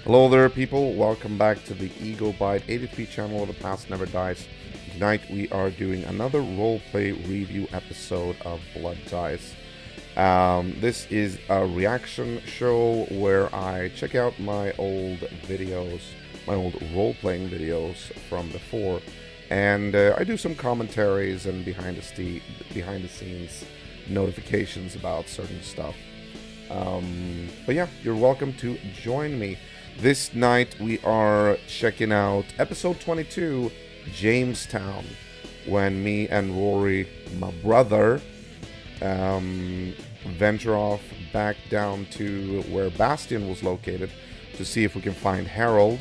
Hello there, people. Welcome back to the Ego Byte 83 channel of The Past Never Dies. Tonight we are doing another roleplay review episode of Blood Ties. This is a reaction show where I check out my old videos, my old role-playing videos from before, and I do some commentaries and behind the scenes notifications about certain stuff. But yeah, you're welcome to join me. This night we are checking out episode 22, Jamestown, when me and Rory, my brother, venture off back down to where Bastion was located to see if we can find Harold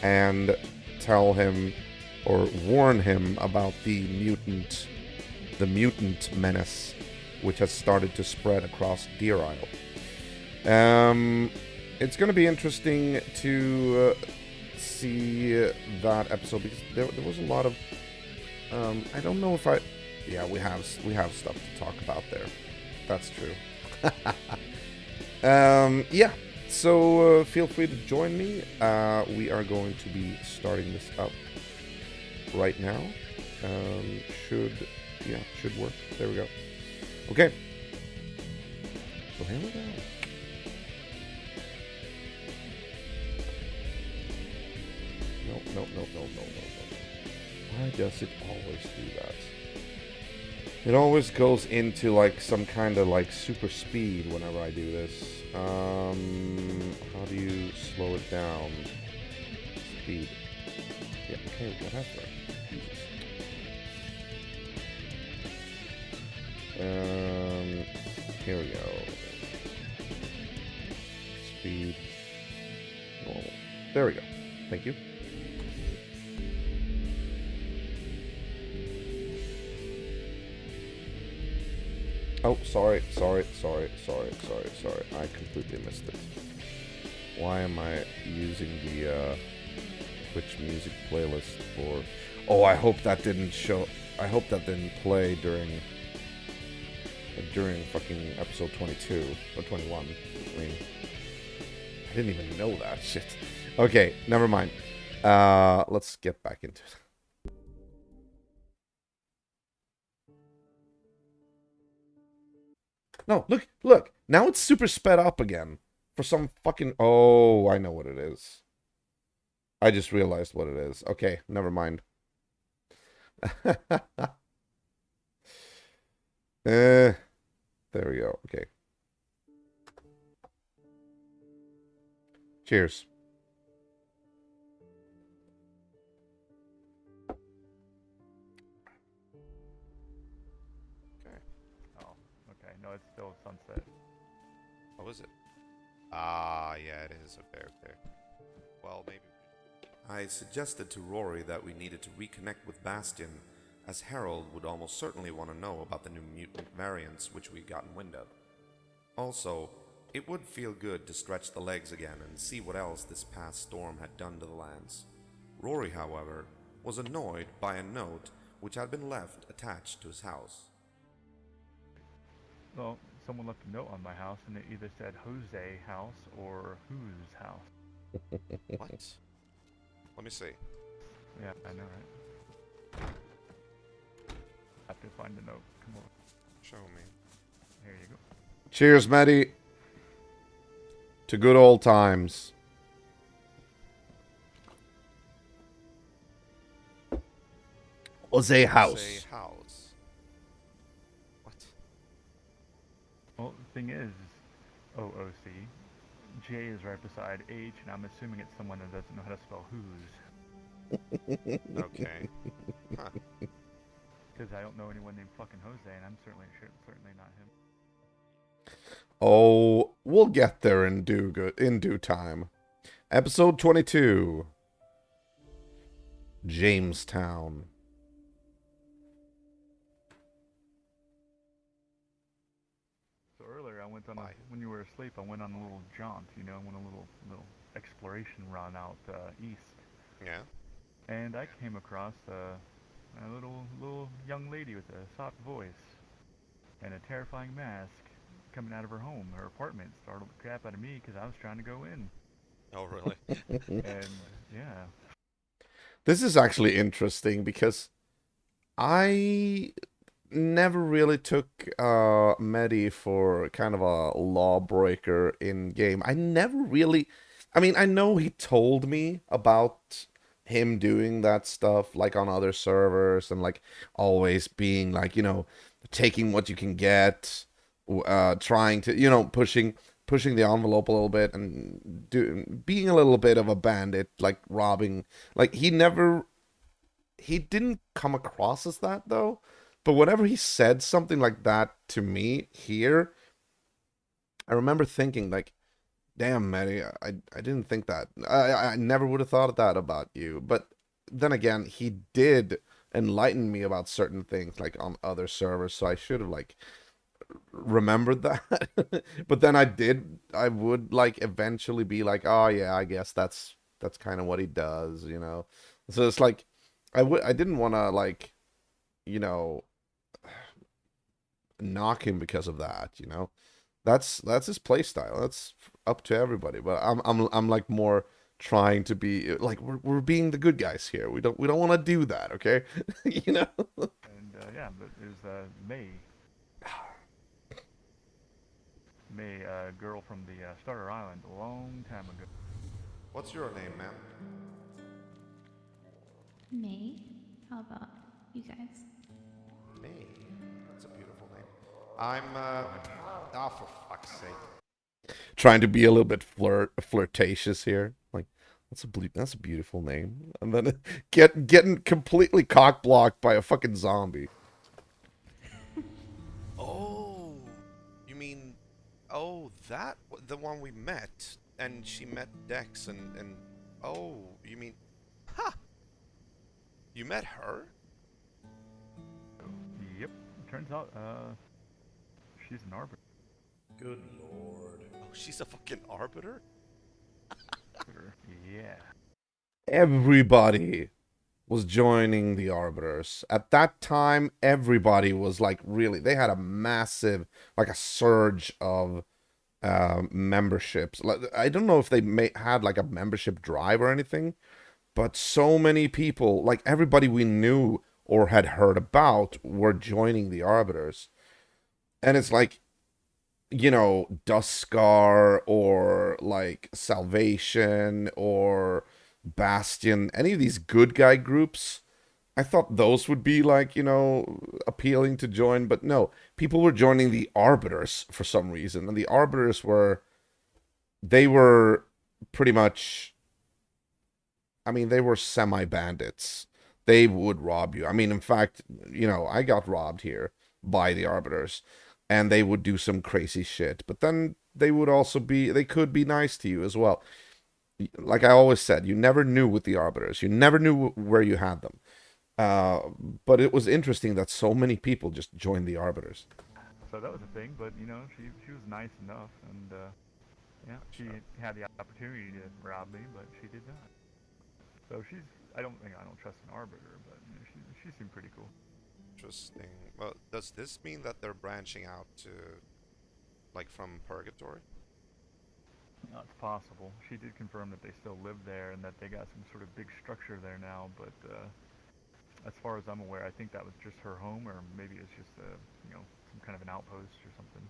and tell him or warn him about the mutant menace which has started to spread across Deer Isle. It's going to be interesting to see that episode because there was a lot of I don't know if yeah, we have stuff to talk about there. That's true. Yeah, so feel free to join me. We are going to be starting this up right now. Should work. There we go. Okay. So here we go. No. Why does it always do that? It always goes into like some kind of like super speed whenever I do this. How do you slow it down? Speed. Yeah, okay, whatever. Jesus. Here we go. Speed. Normal. There we go. Thank you. Oh, sorry. I completely missed it. Why am I using the Twitch music playlist for... Oh, I hope that didn't play during fucking episode 22 or 21. I mean, I didn't even know that shit. Okay, never mind. Let's get back into it. No, look. Now it's super sped up again. For some fucking... Oh, I know what it is. I just realized what it is. Okay, never mind. There we go. Okay. Cheers. Okay. Oh, okay. No, it's still sunset. What was it? Ah, yeah, it is. Okay. Well, maybe... I suggested to Rory that we needed to reconnect with Bastion, as Harold would almost certainly want to know about the new mutant variants which we'd gotten wind of. Also, it would feel good to stretch the legs again and see what else this past storm had done to the lands. Rory, however, was annoyed by a note which had been left attached to his house. Well, someone left a note on my house, and it either said Jose house or whose house. What? Let me see. Yeah, I know, right? I have to find the note. Come on. Show me. Here you go. Cheers, Maddie. To good old times. Jose House. What? Well, the thing is, OOC, J is right beside H, and I'm assuming it's someone that doesn't know how to spell whose. Okay. Huh. Because I don't know anyone named fucking Jose, and I'm certainly not him. Oh, we'll get there in due time. Episode 22. Jamestown. So earlier, I went on when you were asleep, I went on a little jaunt, went a little exploration run out east. Yeah. And I came across a little young lady with a soft voice and a terrifying mask coming out of her home, her apartment. Startled the crap out of me because I was trying to go in. Oh, really? And yeah, This is actually interesting because I never really took Medi for kind of a lawbreaker in game. I never really, I mean, I know he told me about him doing that stuff like on other servers and like always being like, taking what you can get, trying to, pushing the envelope a little bit and being a little bit of a bandit, like robbing. Like he didn't come across as that though. But whenever he said something like that to me here, I remember thinking like, "Damn, Matty, I didn't think that. I never would have thought of that about you." But then again, he did enlighten me about certain things like on other servers, so I should have like remembered that. But then I would like eventually be like, "Oh yeah, I guess that's kind of what he does," you know. So it's like I didn't want to like, you know, knock him because of that, you know. That's his play style. That's up to everybody. But I'm like more trying to be like we're being the good guys here. We don't want to do that, okay? You know. and yeah, but there's May, a girl from the Starter Island, a long time ago. What's your name, ma'am? May? How about you guys? May. That's a beautiful name. I'm for fuck's sake. Trying to be a little bit flirtatious here. Like that's a beautiful name. And then getting completely cock blocked by a fucking zombie. Oh, you mean, that the one we met, and she met Dex, and oh, you mean, ha, you met her? So, yep, turns out she's an arbiter. Good lord. Oh, she's a fucking arbiter? Yeah. Everybody was joining the arbiters. At that time, everybody was like really, they had a massive, like a surge of memberships. Like, I don't know if they had like a membership drive or anything, but so many people, like everybody we knew or had heard about, were joining the arbiters. And it's like, Duskar or like Salvation or Bastion, any of these good guy groups. I thought those would be like, appealing to join, but no, people were joining the arbiters for some reason. And the arbiters they were pretty much, I mean, they were semi bandits. They would rob you. I mean, in fact, I got robbed here by the arbiters, and they would do some crazy shit. But then they could be nice to you as well. Like I always said, you never knew with the arbiters. You never knew where you had them. Uh, but it was interesting that so many people just joined the arbiters. So that was a thing, but she was nice enough, and yeah, she had the opportunity to rob me, but she did not. So I don't trust an arbiter, but she seemed pretty cool. Interesting. Well, does this mean that they're branching out to, like, from Purgatory? No, it's possible. She did confirm that they still live there and that they got some sort of big structure there now, but as far as I'm aware, I think that was just her home, or maybe it's just some kind of an outpost or something.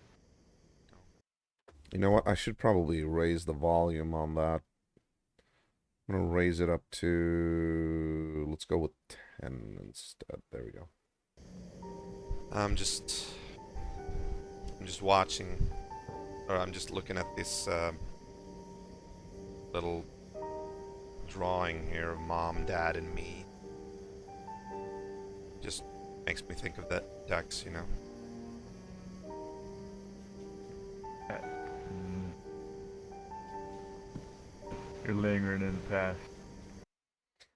You know what? I should probably raise the volume on that. I'm gonna raise it up to, let's go with 10 instead. There we go. I'm just I'm just watching, or I'm just looking at this little drawing here of mom, dad, and me. Just makes me think of that Dex. Mm. You're lingering in the past.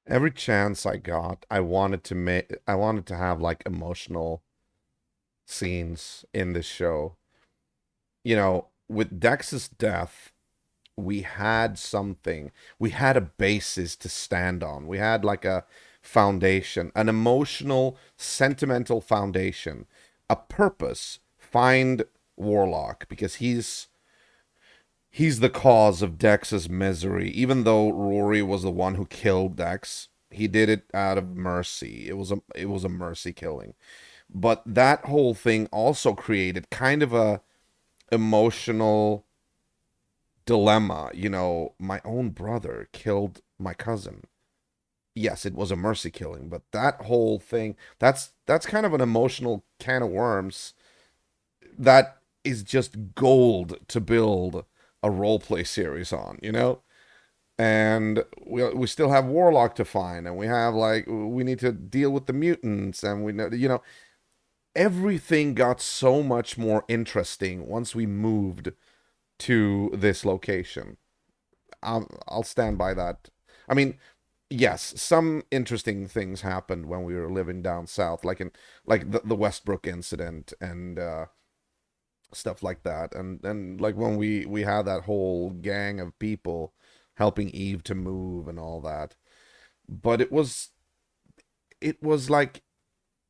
Every chance I got, I wanted to have like emotional scenes in this show. With Dex's death, we had something. We had a basis to stand on. We had like a foundation, an emotional, sentimental foundation, a purpose. Find Warlock because he's the cause of Dex's misery. Even though Rory was the one who killed Dex, he did it out of mercy. It was a mercy killing. But that whole thing also created kind of a emotional dilemma. My own brother killed my cousin. Yes, it was a mercy killing, but that whole thing, that's kind of an emotional can of worms that is just gold to build a roleplay series on. And we still have Warlock to find, and we have we need to deal with the mutants, and we know everything got so much more interesting once we moved to this location. I'll stand by that. I mean, yes, some interesting things happened when we were living down south, like the Westbrook incident and stuff like that, and like when we had that whole gang of people helping Eve to move and all that. But it was like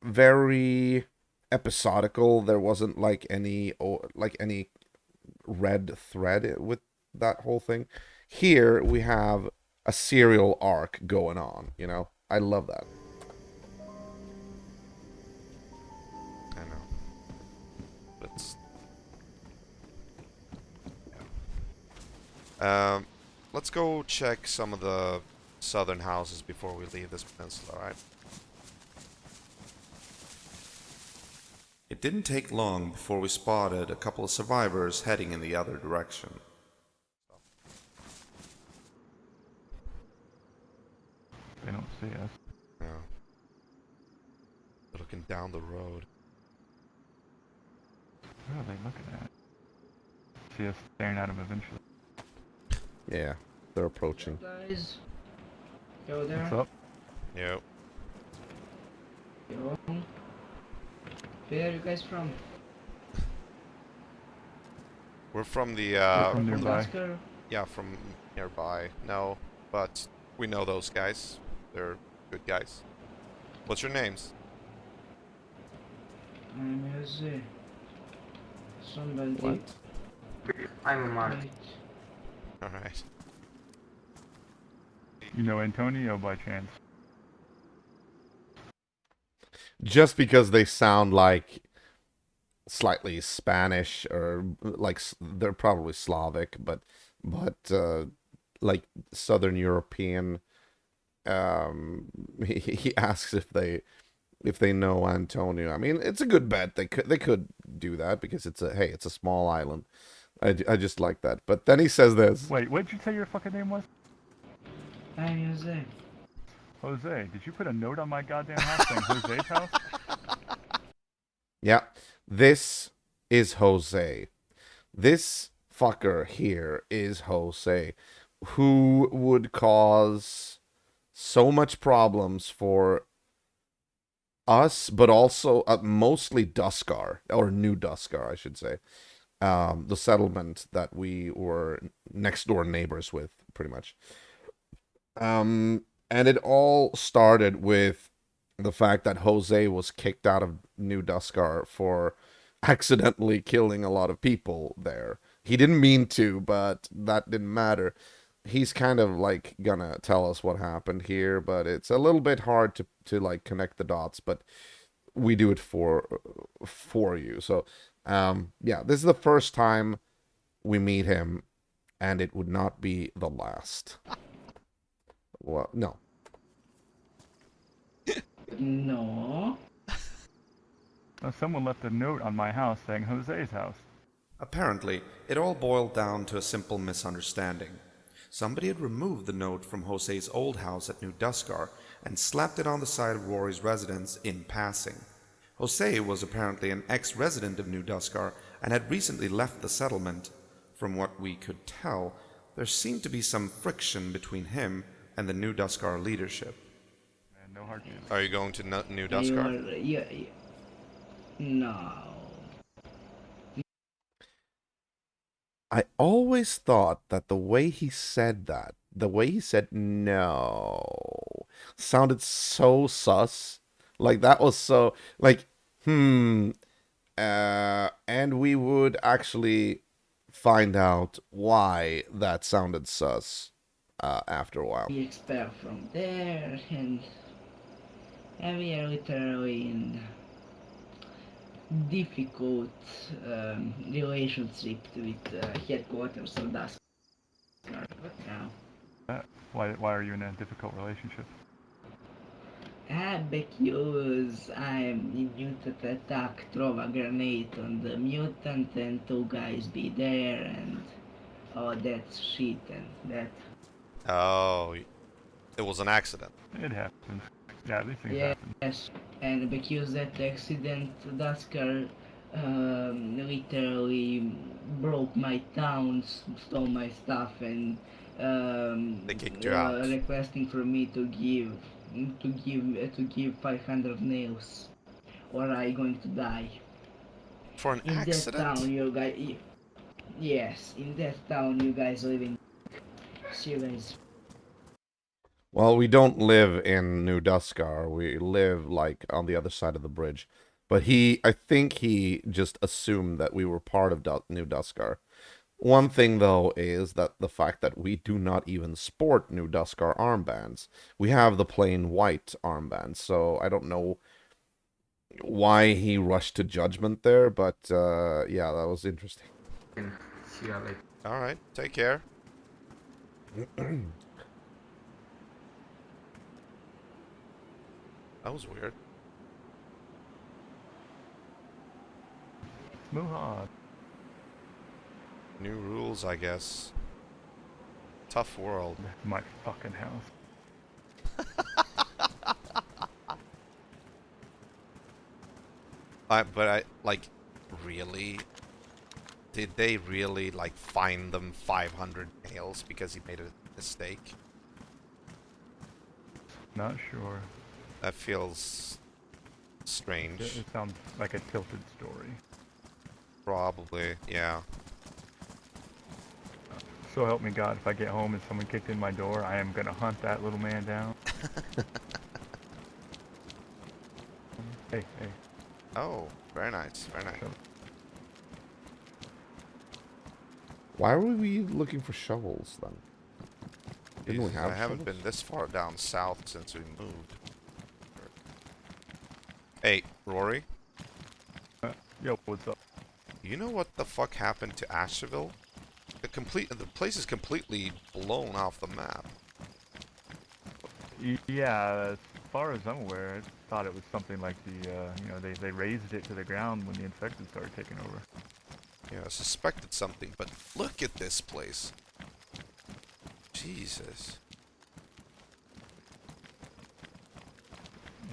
very episodical. There wasn't like any red thread with that whole thing. Here we have a serial arc going on. I love that. I know. Let's let's go check some of the southern houses before we leave this peninsula, alright? It didn't take long before we spotted a couple of survivors heading in the other direction. They don't see us. Yeah. They're looking down the road. What are they looking at? See us staring at them eventually. Yeah, they're approaching. Guys, yo there. What's up? Yep. Yo. Where are you guys from? We're from the, We're from nearby. Oscar? yeah, from nearby. No, but we know those guys. They're good guys. What's your names? I'm Jose. Somebody. What? I'm a Mark. Right. Alright. You know Antonio by chance? Just because they sound like slightly Spanish or they're probably Slavic, but like Southern European. He asks if they know Antonio. I mean, it's a good bet. They could do that because it's a small island. I just like that. But then he says this. Wait, what did you say your fucking name was? I'm Jose. Jose. Did you put a note on my goddamn house saying Jose's house? Yeah, this is Jose. This fucker here is Jose, who would cause so much problems for us, but also mostly Duskar, or New Duskar, I should say. The settlement that we were next door neighbors with, pretty much. And it all started with the fact that Jose was kicked out of New Duskar for accidentally killing a lot of people there. He didn't mean to, but that didn't matter. He's kind of like gonna tell us what happened here, but it's a little bit hard to like connect the dots, but we do it for you. So yeah, this is the first time we meet him, and it would not be the last. Well, no. No. Someone left a note on my house saying Jose's house. Apparently, it all boiled down to a simple misunderstanding. Somebody had removed the note from Jose's old house at New Duskar and slapped it on the side of Rory's residence in passing. Jose was apparently an ex-resident of New Duskar and had recently left the settlement. From what we could tell, there seemed to be some friction between him and the New Duskar leadership. Man, no hard feelings. Are you going to New You Duskar? are, yeah. No. I always thought that the way he said no, sounded so sus. Like that was so like, and we would actually find out why that sounded sus after a while. We expel from there, and we are literally in difficult relationship with headquarters of Dusk. But now, Why are you in a difficult relationship? because I'm the mutant attack, throw a grenade on the mutant, and two guys be there, and all that shit, and that. Oh, it was an accident. It happens. Yeah, these things happen. Yes, and because that accident, Daskar literally broke my town, stole my stuff, and They kicked you out. requesting for me to give 500 nails, or I going to die. For an In that accident? town, you guys, yes, in that town, you guys live in. See you guys. Well, we don't live in New Duskar. We live like on the other side of the bridge. But I think he just assumed that we were part of New Duskar. One thing, though, is that the fact that we do not even sport New Duskar armbands. We have the plain white armbands, so I don't know why he rushed to judgment there, but yeah, that was interesting. See you later. All right, take care. That was weird. Muhan. New rules, I guess. Tough world. My fucking house. Like, really? Did they really, like, fine them 500 nails because he made a mistake? Not sure. That feels strange. It sounds like a tilted story. Probably, yeah. So help me God, if I get home and someone kicked in my door, I am gonna hunt that little man down. Hey. Oh, very nice, very nice. Why were we looking for shovels, then? Didn't we Jesus, have I haven't shovels? been this far down south since we moved. Hey, Rory, Yo, what's up? you know what the fuck happened to Asheville? The place is completely blown off the map. Yeah, as far as I'm aware, I thought it was something like they razed it to the ground when the infected started taking over. Yeah, I suspected something, but look at this place. Jesus.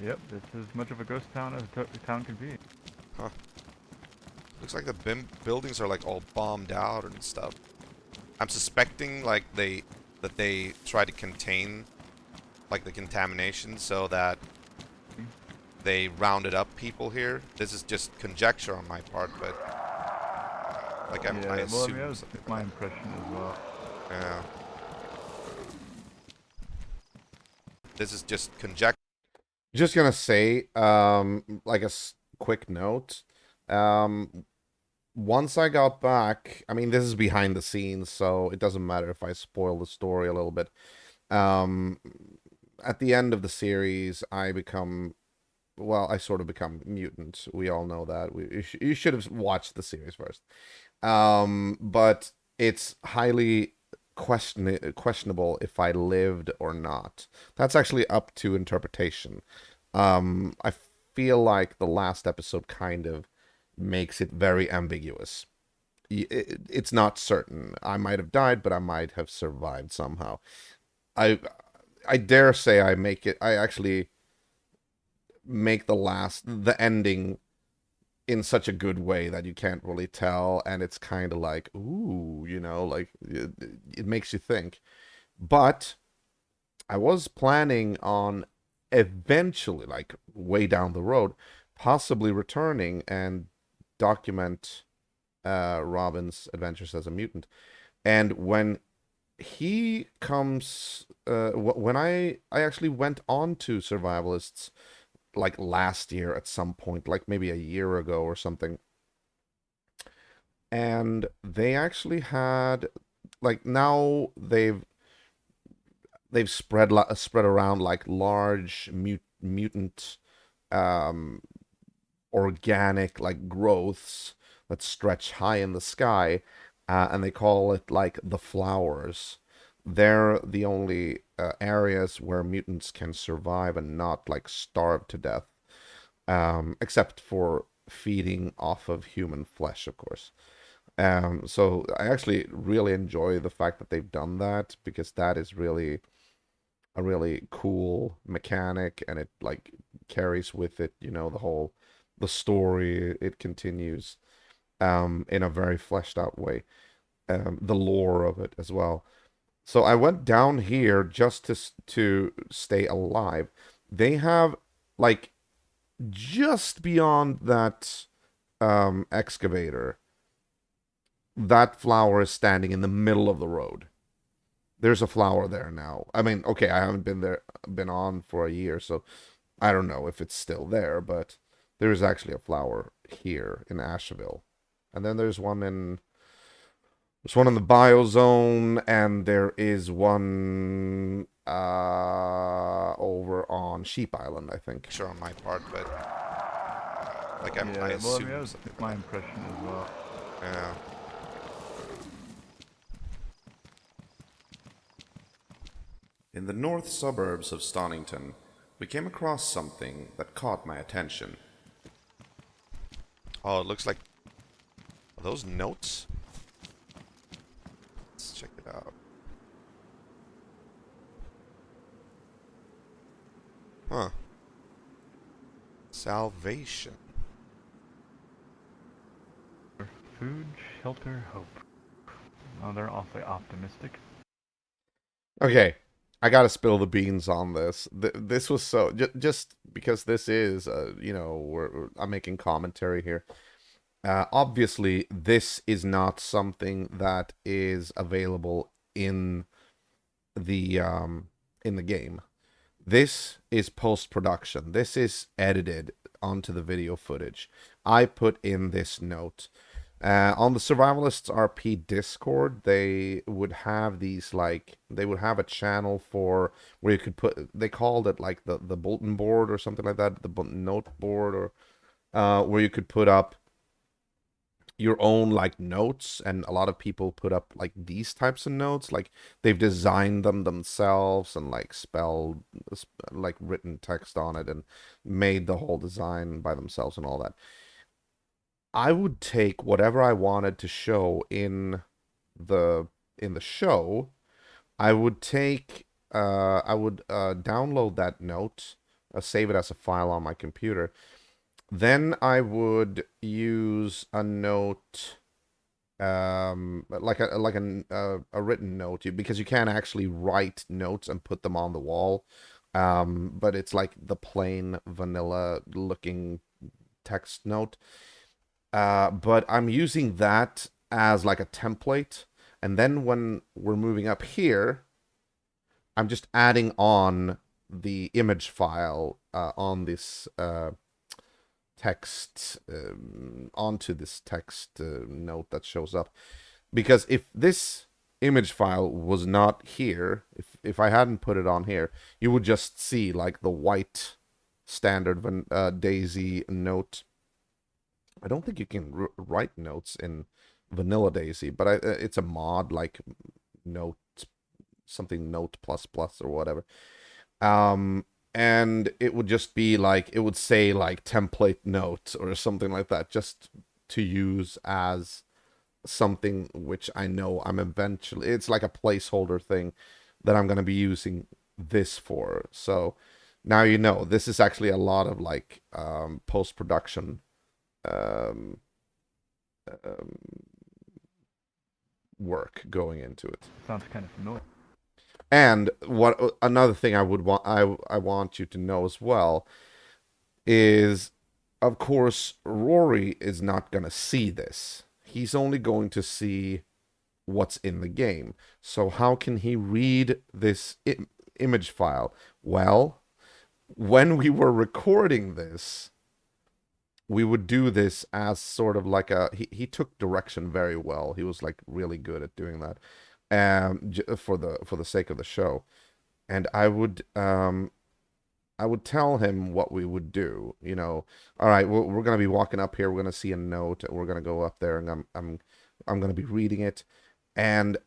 Yep, it's as much of a ghost town as a town can be. Huh. Looks like the buildings are like all bombed out and stuff. I'm suspecting like that they try to contain like the contamination so that they rounded up people here. This is just conjecture on my part, but like I assume that was something like my that. impression as well. Yeah. This is just conjecture. Just gonna say, like a quick note. Once I got back, I mean, this is behind the scenes, so it doesn't matter if I spoil the story a little bit. At the end of the series, I sort of become mutant. We all know that. You should have watched the series first. But it's highly questionable if I lived or not. That's actually up to interpretation. I feel like the last episode kind of makes it very ambiguous. It's not certain. I might have died, but I might have survived somehow. I dare say I actually make the ending in such a good way that you can't really tell, and it's kind of like, ooh, like it makes you think. But I was planning on eventually, like way down the road, possibly returning and document Robin's adventures as a mutant. And when he comes, when I actually went on to Survivalists like last year at some point, like maybe a year ago or something, and they actually had, like, now they've spread around like large mutant um organic like growths that stretch high in the sky, and they call it like the flowers. They're the only areas where mutants can survive and not like starve to death, except for feeding off of human flesh, of course. So I actually really enjoy the fact that they've done that, because that is really a really cool mechanic, and it like carries with it, the story. It continues in a very fleshed out way, the lore of it as well. So I went down here just to stay alive. They have, like, just beyond that excavator, that flower is standing in the middle of the road. There's a flower there now. I mean, okay, I haven't been on for a year, so I don't know if it's still there, but there is actually a flower here in Asheville. And then there's one in the biozone, and there is one over on Sheep Island, I think. Sure, on my part, but like I Yeah, well, I assume mean, that was something like my that. impression as well. Yeah. In the north suburbs of Stonington, we came across something that caught my attention. Oh, it looks like... Are those notes? Let's check it out. Huh. Salvation. Food, shelter, hope. Oh, they're awfully optimistic. Okay, I gotta spill the beans on this. This was so just because this is, I'm making commentary here. Obviously, this is not something that is available the in the game. This is post-production. This is edited onto the video footage. I put in this note. On the Survivalists RP Discord, they would have they would have a channel for where you could put, they called it like the bulletin board or something like that, the note board, or where you could put up your own like notes, and a lot of people put up like these types of notes, like they've designed them themselves and like spelled like written text on it and made the whole design by themselves and all that. I would take whatever I wanted to show the in the show. I would download that note, save it as a file on my computer. Then I would use a note, like a written note, because you can't actually write notes and put them on the wall. But it's like the plain vanilla looking text note. But I'm using that as like a template, and then when we're moving up here, I'm just adding on the image file on this text, onto this text note that shows up. Because if this image file was not here, if I hadn't put it on here, you would just see like the white standard Daisy note. I don't think you can write notes in vanilla Daisy, but it's a mod like note, something note plus plus or whatever. And it would just be like, it would say like template note or something like that, just to use as something which I know I'm eventually, it's like a placeholder thing that I'm going to be using this for. So now this is actually a lot of like post-production um, um, work going into it. Sounds kind of familiar. And what another thing I would want I want you to know as well is, of course, Rory is not going to see this. He's only going to see what's in the game. So how can he read this image file? Well, when we were recording this, we would do this as sort of like a he took direction very well. He was like really good at doing that, for the sake of the show. And I would tell him what we would do. You know, all right, we're gonna be walking up here. We're gonna see a note, and we're gonna go up there, and I'm gonna be reading it, and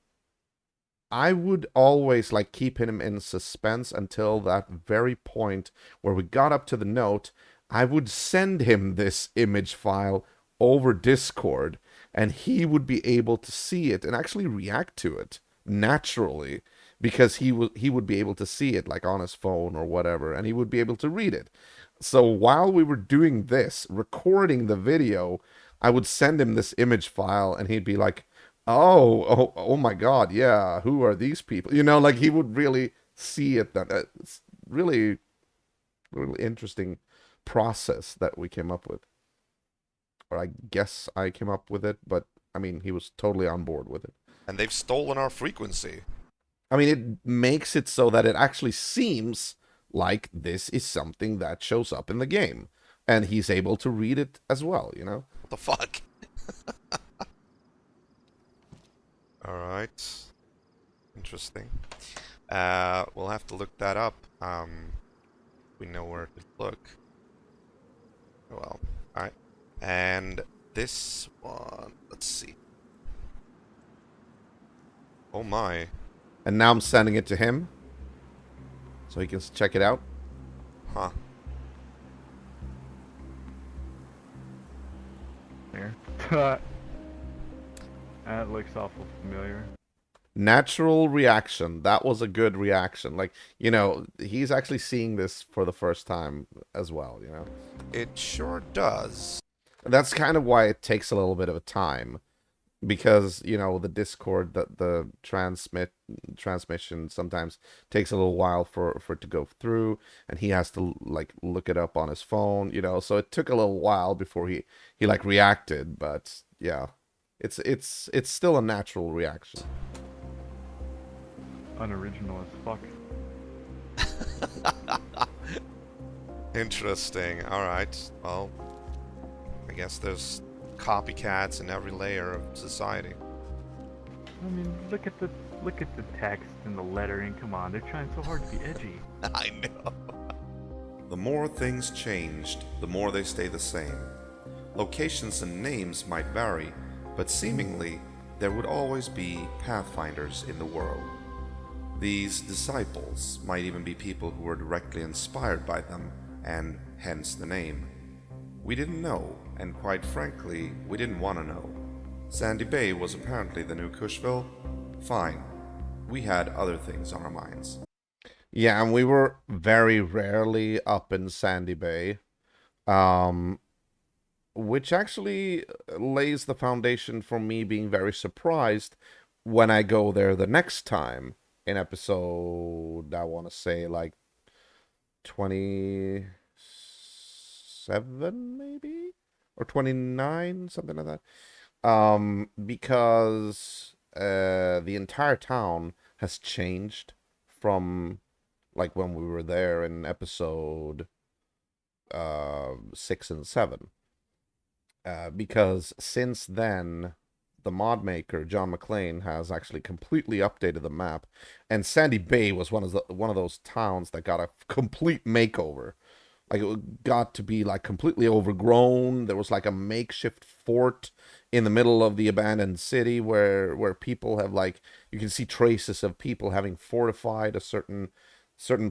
I would always like keep him in suspense until that very point where we got up to the note. I would send him this image file over Discord, and he would be able to see it and actually react to it naturally because he would be able to see it like on his phone or whatever, and he would be able to read it. So while we were doing this, recording the video, I would send him this image file, and he'd be like, oh my God, yeah, who are these people? You know, like he would really see it. That it's really, really interesting process that we came up with. Or I guess I came up with it, but I mean, he was totally on board with it. And they've stolen our frequency. I mean, it makes it so that it actually seems like this is something that shows up in the game. And he's able to read it as well, you know? What the fuck? Alright. Interesting. We'll have to look that up. We know where to look. Well, alright. And this one, let's see. Oh my. And now I'm sending it to him, so he can check it out. Huh. Here. That looks awful familiar. Natural reaction. That was a good reaction. Like, you know, he's actually seeing this for the first time as well, you know? It sure does. And that's kind of why it takes a little bit of a time. Because, you know, the Discord, the transmission sometimes takes a little while for it to go through, and he has to like look it up on his phone, you know. So it took a little while before he like reacted, but yeah, it's still a natural reaction. Unoriginal as fuck. Interesting. Alright. Well, I guess there's copycats in every layer of society. I mean, look at the text and the lettering. Come on, they're trying so hard to be edgy. I know. The more things changed, the more they stay the same. Locations and names might vary, but seemingly there would always be pathfinders in the world. These disciples might even be people who were directly inspired by them, and hence the name. We didn't know, and quite frankly, we didn't want to know. Sandy Bay was apparently the new Cushville. Fine. We had other things on our minds. Yeah, and we were very rarely up in Sandy Bay, which actually lays the foundation for me being very surprised when I go there the next time in episode, I want to say like 27 maybe? Or 29, something like that. Because the entire town has changed from like when we were there in episode 6 and 7. Because since then, the mod maker John McClane has actually completely updated the map, and Sandy Bay was one of those towns that got a complete makeover. Like, it got to be like completely overgrown. There was like a makeshift fort in the middle of the abandoned city where people have like, you can see traces of people having fortified a certain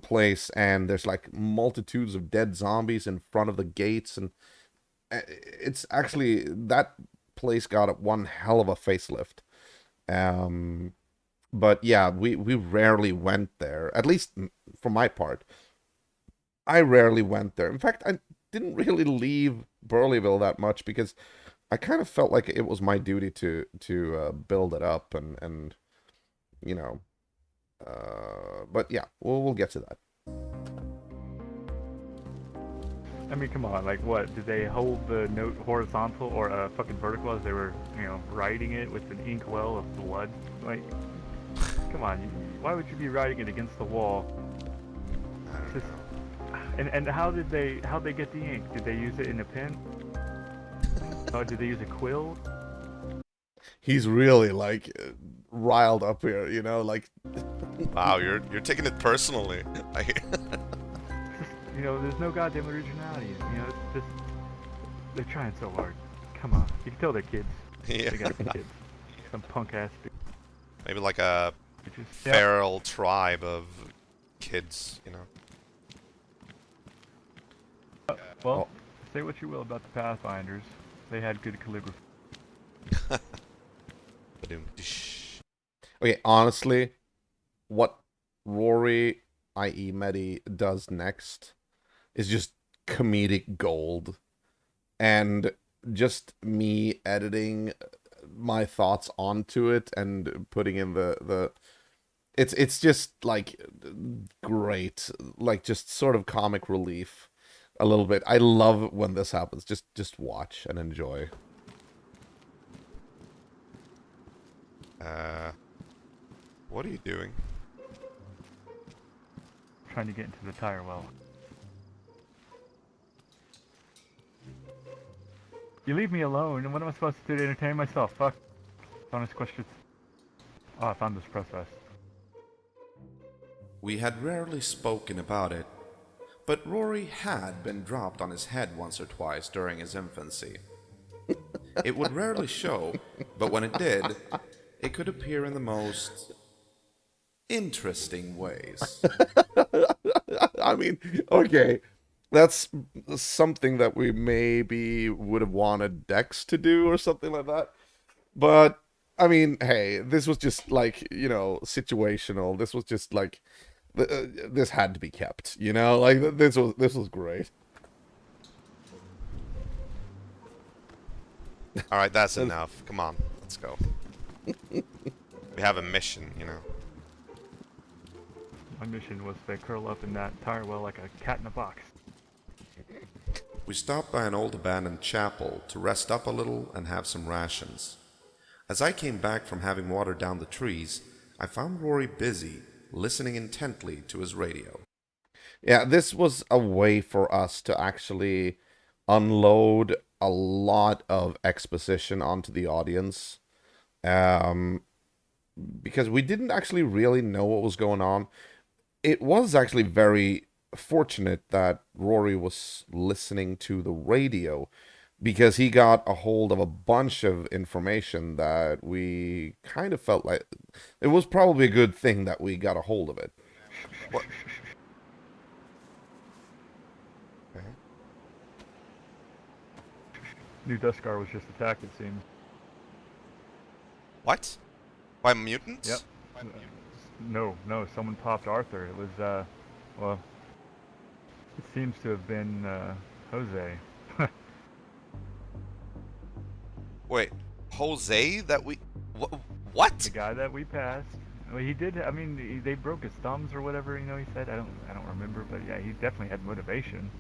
place, and there's like multitudes of dead zombies in front of the gates, and it's actually, that place got one hell of a facelift. But yeah, we rarely went there, at least for my part. I rarely went there. In fact, I didn't really leave Burleyville that much because I kind of felt like it was my duty to build it up and you know. But yeah, we'll get to that. I mean, come on, like what? Did they hold the note horizontal or fucking vertical as they were, you know, writing it with an inkwell of blood? Like, come on, why would you be writing it against the wall? I don't know. And how'd they get the ink? Did they use it in a pen? Oh, did they use a quill? He's really like riled up here, you know, like Wow, you're taking it personally. There's no goddamn originality. It's just they're trying so hard. Come on, you can tell they're kids. Yeah. They got kids. Some punk ass Maybe like a bitches. feral tribe of kids, you know. Well, say what you will about the Pathfinders, they had good calligraphy. okay, honestly, what Rory, i.e. Medi, does next is just comedic gold. And just me editing my thoughts onto it and putting in the it's just like great, like just sort of comic relief a little bit. I love when this happens. Just watch and enjoy. What are you doing? Trying to get into the tire well. You leave me alone, and what am I supposed to do to entertain myself? Fuck. Honest questions. Oh, I found this press vest. We had rarely spoken about it, but Rory had been dropped on his head once or twice during his infancy. It would rarely show, but when it did, it could appear in the most interesting ways. I mean, okay, that's something that we maybe would have wanted Dex to do or something like that. But I mean, hey, this was just like, you know, situational. This was just like this had to be kept, you know? Like this was great. All right, that's enough. Come on, let's go. We have a mission, you know. My mission was to curl up in that tire well like a cat in a box. We stopped by an old abandoned chapel to rest up a little and have some rations. As I came back from having watered down the trees, I found Rory busy, listening intently to his radio. Yeah, this was a way for us to actually unload a lot of exposition onto the audience. Because we didn't actually really know what was going on. It was actually very fortunate that Rory was listening to the radio, because he got a hold of a bunch of information that we kind of felt like it was probably a good thing that we got a hold of it. What? New Duscar was just attacked, it seems. What? By mutants? Yep. No, someone popped Arthur. It was, well, it seems to have been, Jose. Wait, Jose? That we... What? The guy that we passed. Well, he did, I mean, they broke his thumbs or whatever, he said. I don't remember, but yeah, he definitely had motivation.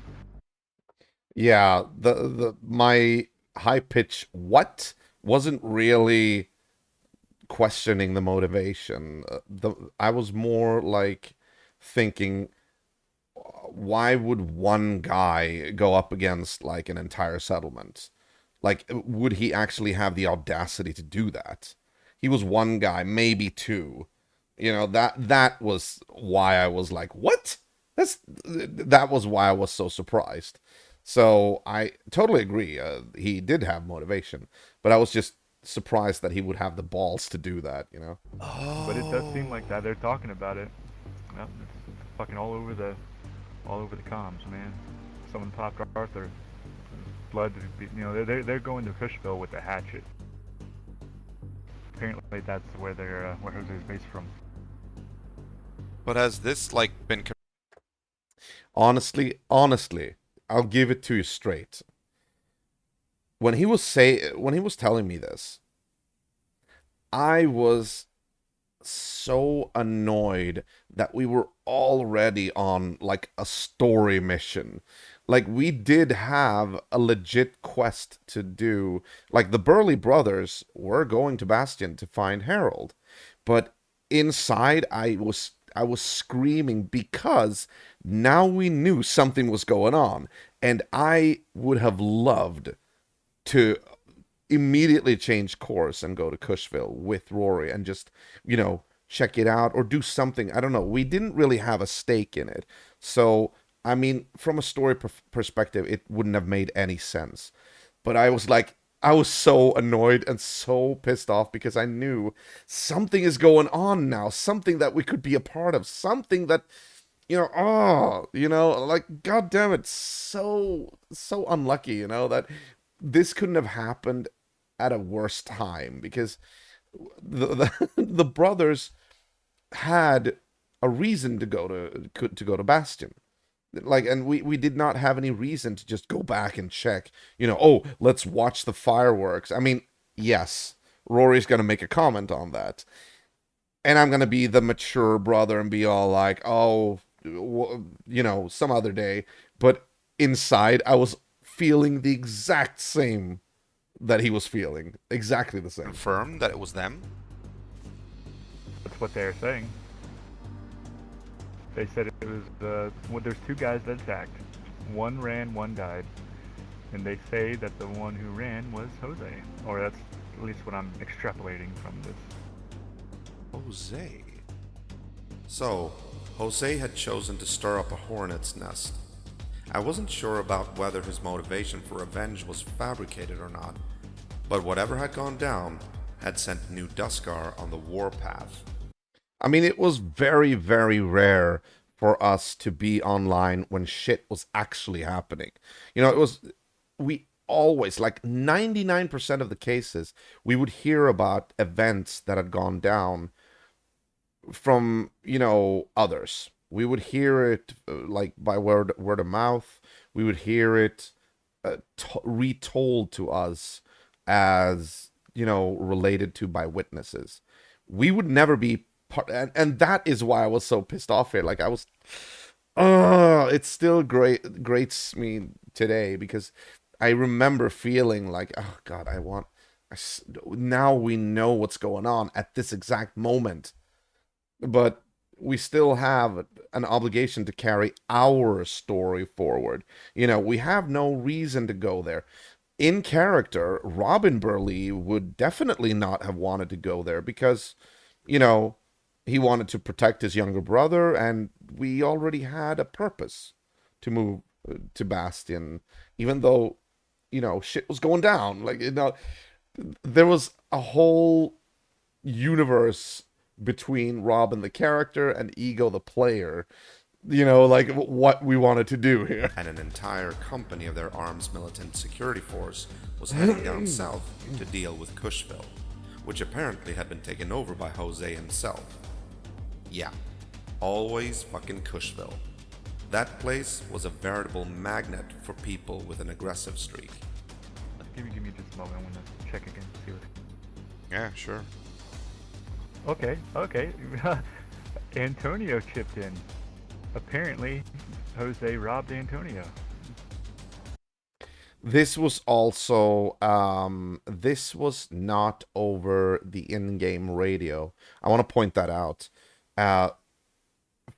Yeah, my high pitch what wasn't really questioning the motivation. I was more like thinking, why would one guy go up against like an entire settlement? Like, would he actually have the audacity to do that? He was one guy, maybe two. You know, that was why I was like, what? That was why I was so surprised. So I totally agree. He did have motivation, but I was just surprised that he would have the balls to do that, you know? But it does seem like that. They're talking about it. Well, it's fucking all over the comms, man. Someone popped Arthur. Blood, they're going to Fishville with a hatchet. Apparently, that's where where Jose's based from. But has this, like, been... Honestly, I'll give it to you straight. When he was telling me this, I was so annoyed that we were already on like a story mission. Like, we did have a legit quest to do. Like, the Burley brothers were going to Bastion to find Harold, but inside I was screaming because now we knew something was going on, and I would have loved to immediately change course and go to Cushville with Rory and just, check it out or do something. I don't know. We didn't really have a stake in it. So, I mean, from a story perspective, it wouldn't have made any sense. But I was so annoyed and so pissed off because I knew something is going on now, something that we could be a part of, something that, like, God damn it, so unlucky, that this couldn't have happened at a worse time because the brothers had a reason to go to Bastion. Like, and we did not have any reason to just go back and check, oh, let's watch the fireworks. I mean, yes, Rory's going to make a comment on that. And I'm going to be the mature brother and be all like, oh, some other day. But inside, I was feeling the exact same that he was feeling. Exactly the same. Confirm that it was them? That's what they're saying. They said it was well, there's two guys that attacked. One ran, one died. And they say that the one who ran was Jose. Or that's at least what I'm extrapolating from this. Jose. So, Jose had chosen to stir up a hornet's nest. I wasn't sure about whether his motivation for revenge was fabricated or not, but whatever had gone down had sent New Duskar on the warpath. I mean, it was very, very rare for us to be online when shit was actually happening. We always, like 99% of the cases, we would hear about events that had gone down from, others. We would hear it like by word of mouth. We would hear it retold to us as, related to by witnesses. We would never be and that is why I was so pissed off here. Like, I was, it still grates me today because I remember feeling like, oh God, now we know what's going on at this exact moment, but we still have an obligation to carry our story forward. We have no reason to go there. In character, Robin Burley would definitely not have wanted to go there because, he wanted to protect his younger brother, and we already had a purpose to move to Bastion, even though, shit was going down. Like, there was a whole universe between Robin the character and Ego the player, like what we wanted to do here. And an entire company of their arms militant security force was heading down south to deal with Cushville, which apparently had been taken over by Jose himself. Yeah, always fucking Cushville. That place was a veritable magnet for people with an aggressive streak. Give me just a moment. I want to check again. See what. Yeah, sure. Okay. Antonio chipped in. Apparently, Jose robbed Antonio. This was also, this was not over the in-game radio. I want to point that out.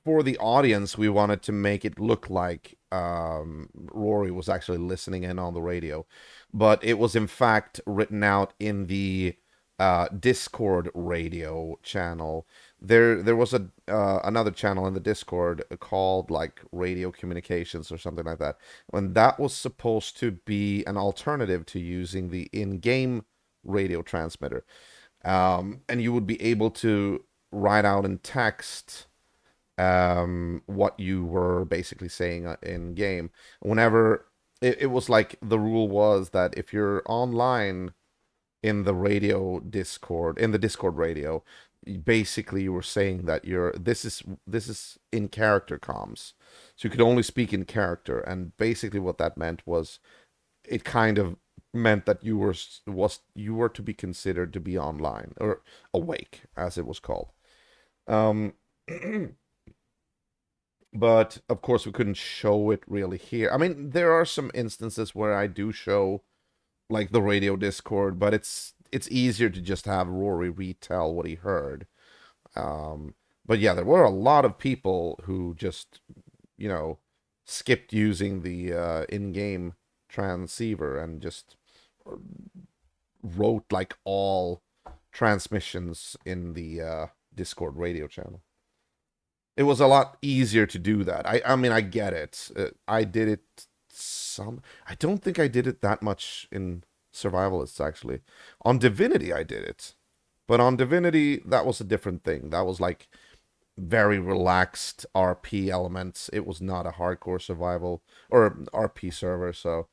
For the audience, we wanted to make it look like Rory was actually listening in on the radio, but it was in fact written out in the Discord radio channel. There was another channel in the Discord called like Radio Communications or something like that, and that was supposed to be an alternative to using the in-game radio transmitter, and you would be able to write out in text what you were basically saying in game. Whenever it was like the rule was that if you're online in the Discord radio, basically you were saying that this is in character comms, so you could only speak in character. And basically what that meant was it kind of meant that you were to be considered to be online or awake, as it was called. But of course we couldn't show it really here. I mean, there are some instances where I do show like the radio Discord, but it's easier to just have Rory retell what he heard. But yeah, there were a lot of people who just, skipped using the in-game transceiver and just wrote like all transmissions in the Discord radio channel. It was a lot easier to do that. I mean, I get it. I did it some. I don't think I did it that much in Survivalists, actually. On Divinity, I did it. But on Divinity, that was a different thing. That was like very relaxed RP elements. It was not a hardcore survival or RP server, so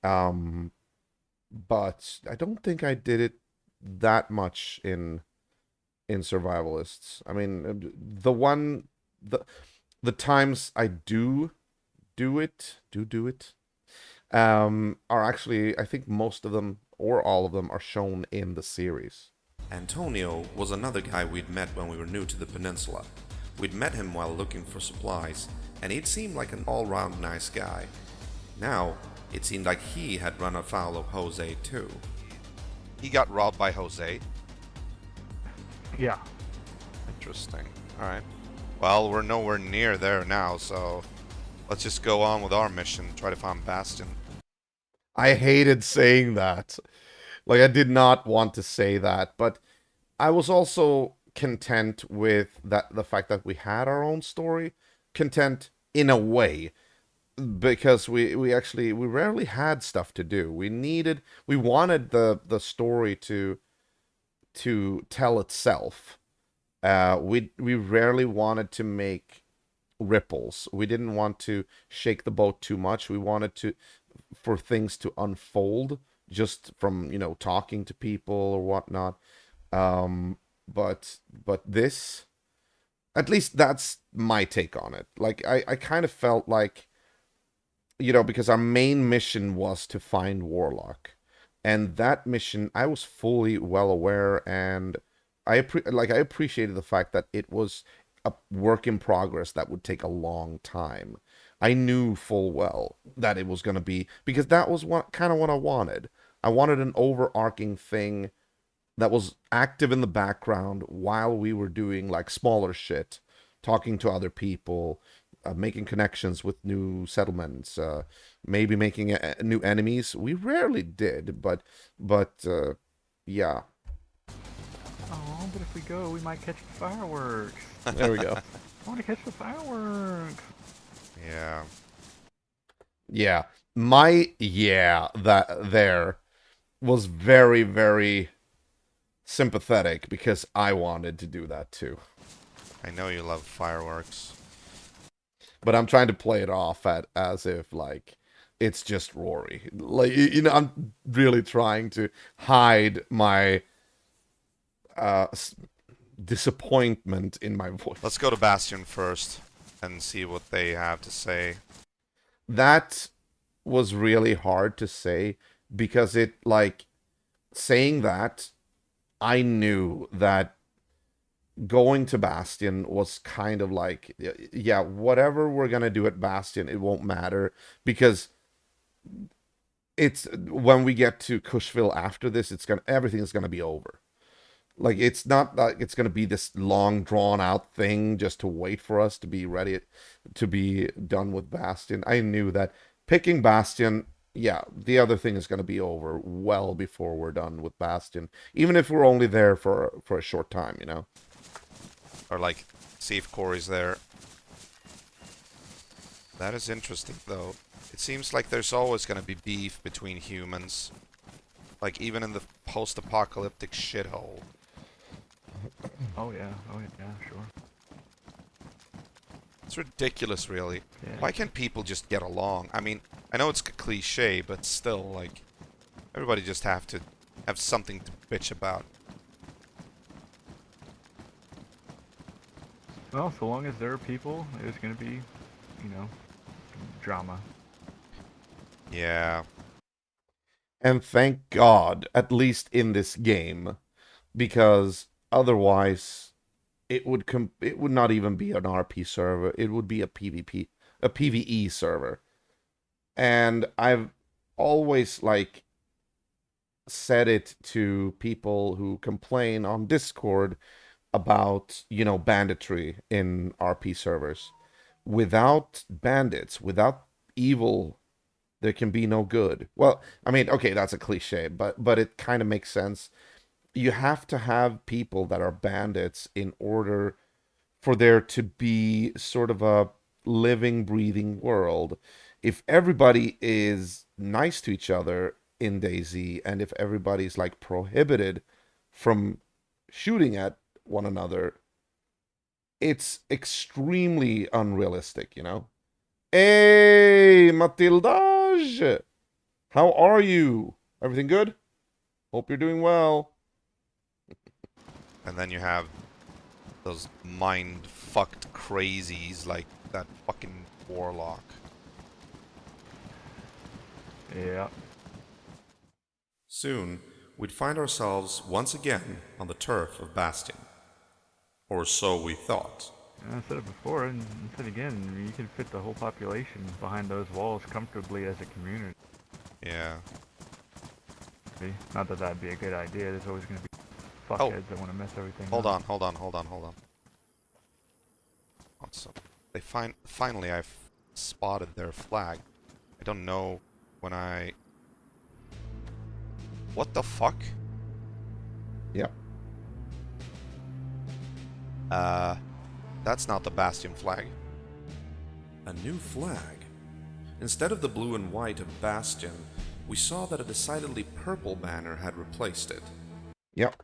but I don't think I did it that much in Survivalists. I mean, the times I do it are actually, I think most of them or all of them are shown in the series. Antonio was another guy we'd met when we were new to the peninsula. We'd met him while looking for supplies, and he'd seemed like an all-round nice guy. Now, it seemed like he had run afoul of Jose too. He got robbed by Jose. Yeah. Interesting. Alright. Well, we're nowhere near there now, so let's just go on with our mission, try to find Bastion. I hated saying that. Like, I did not want to say that, but I was also content with the fact that we had our own story. Content in a way, because we rarely had stuff to do. We wanted the story to tell itself. We rarely wanted to make ripples. We didn't want to shake the boat too much. We wanted for things to unfold just from, talking to people or whatnot. But this, at least that's my take on it. Like, I kind of felt like, because our main mission was to find Warlock. And that mission, I was fully well aware, and I appreciated the fact that it was a work in progress that would take a long time. I knew full well that it was going to be, because that was kind of what I wanted. I wanted an overarching thing that was active in the background while we were doing like smaller shit, talking to other people, making connections with new settlements, maybe making new enemies. We rarely did, but yeah. Oh, but if we go, we might catch the fireworks. There we go. I want to catch the fireworks. Yeah. Yeah. That there was very, very sympathetic, because I wanted to do that too. I know you love fireworks. But I'm trying to play it off as if like it's just Rory. Like, I'm really trying to hide my disappointment in my voice. Let's go to Bastion first and see what they have to say. That was really hard to say, because it, like, saying that, I knew that going to Bastion was kind of like, yeah, whatever we're gonna do at Bastion, it won't matter, because it's when we get to Cushville after this, everything's gonna be over. Like, it's not like it's gonna be this long drawn out thing just to wait for us to be ready to be done with Bastion. I knew that picking Bastion, yeah, the other thing is gonna be over well before we're done with Bastion, even if we're only there for a short time, Or like, see if Corey's there. That is interesting, though. It seems like there's always going to be beef between humans. Like, even in the post-apocalyptic shithole. Oh yeah, sure. It's ridiculous, really. Yeah. Why can't people just get along? I mean, I know it's a cliche, but still, like, everybody just have to have something to bitch about. Well, so long as there are people, there's going to be, drama. Yeah. And thank God, at least in this game, because otherwise it would not even be an RP server. It would be a PvE server. And I've always like said it to people who complain on Discord about, banditry in RP servers. Without bandits, without evil there can be no good. Well, I mean, okay, that's a cliche, but it kind of makes sense. You have to have people that are bandits in order for there to be sort of a living, breathing world. If everybody is nice to each other in DayZ, and if everybody's like prohibited from shooting at one another, it's extremely unrealistic, you know? Hey, Matildage! How are you? Everything good? Hope you're doing well. And then you have those mind-fucked crazies like that fucking warlock. Yeah. Soon, we'd find ourselves once again on the turf of Bastion. Or so we thought. I said it before, and I said again, you can fit the whole population behind those walls comfortably as a community. Yeah. Not that that'd be a good idea, there's always going to be fuckheads that want to mess everything Hold up. on. Awesome. Finally I've spotted their flag. I don't know when I... What the fuck? Yep. That's not the Bastion flag. A new flag. Instead of the blue and white of Bastion, we saw that a decidedly purple banner had replaced it. Yep.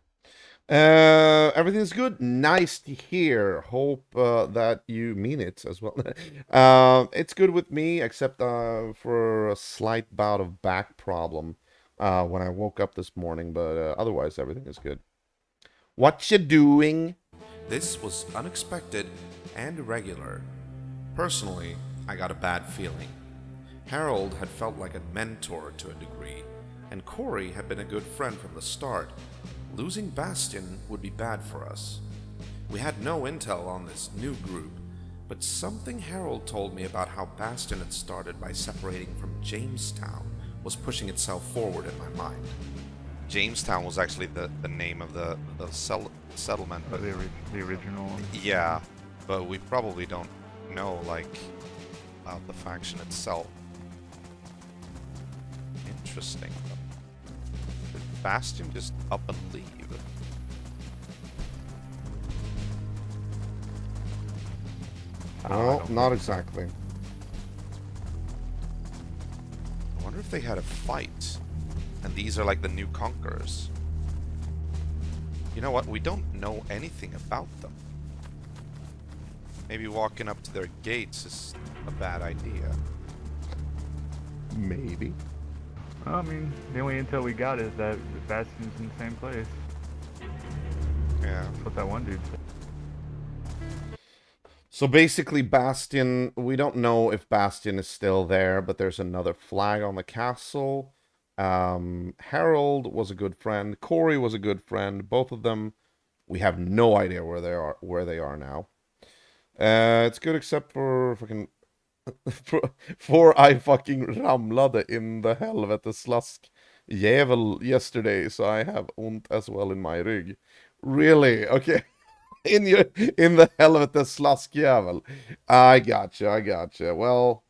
Everything's good. Nice to hear. Hope that you mean it as well. It's good with me, except for a slight bout of back problem when I woke up this morning, but otherwise everything is good. What you doing? This was unexpected and irregular. Personally, I got a bad feeling. Harold had felt like a mentor to a degree, and Corey had been a good friend from the start. Losing Bastion would be bad for us. We had no intel on this new group, but something Harold told me about how Bastion had started by separating from Jamestown was pushing itself forward in my mind. Jamestown was actually the name of the settlement. But the original one. Yeah, but we probably don't know, like, about the faction itself. Interesting. Did Bastion just up and leave? Well, not exactly. I wonder if they had a fight, and these are like the new conquerors. You know what? We don't know anything about them. Maybe walking up to their gates is a bad idea. Maybe. Well, I mean, the only intel we got is that Bastion's in the same place. Yeah. That's what that one dude said. So basically, Bastion, we don't know if Bastion is still there, but there's another flag on the castle. Harold was a good friend. Corey was a good friend. Both of them, we have no idea where they are now. It's good except for fucking for I fucking ramlade in the helveteslask jävel yesterday, so I have ont as well in my rygg. Really? Okay. In the helveteslask jävel. I gotcha. Well,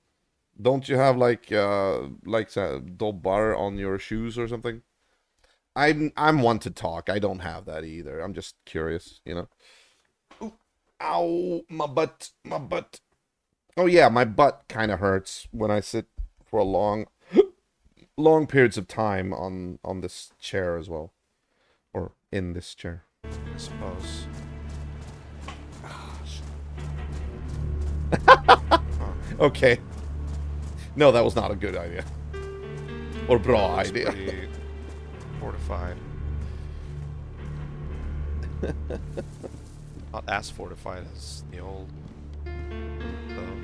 don't you have like dobbar on your shoes or something? I'm one to talk. I don't have that either. I'm just curious, you know. Ooh, ow, my butt. Oh yeah, my butt kind of hurts when I sit for a long periods of time on this chair as well, or in this chair. I suppose. Okay. No, that was not a good idea. Or bra Looks idea. pretty fortified. Not as fortified as the old, though.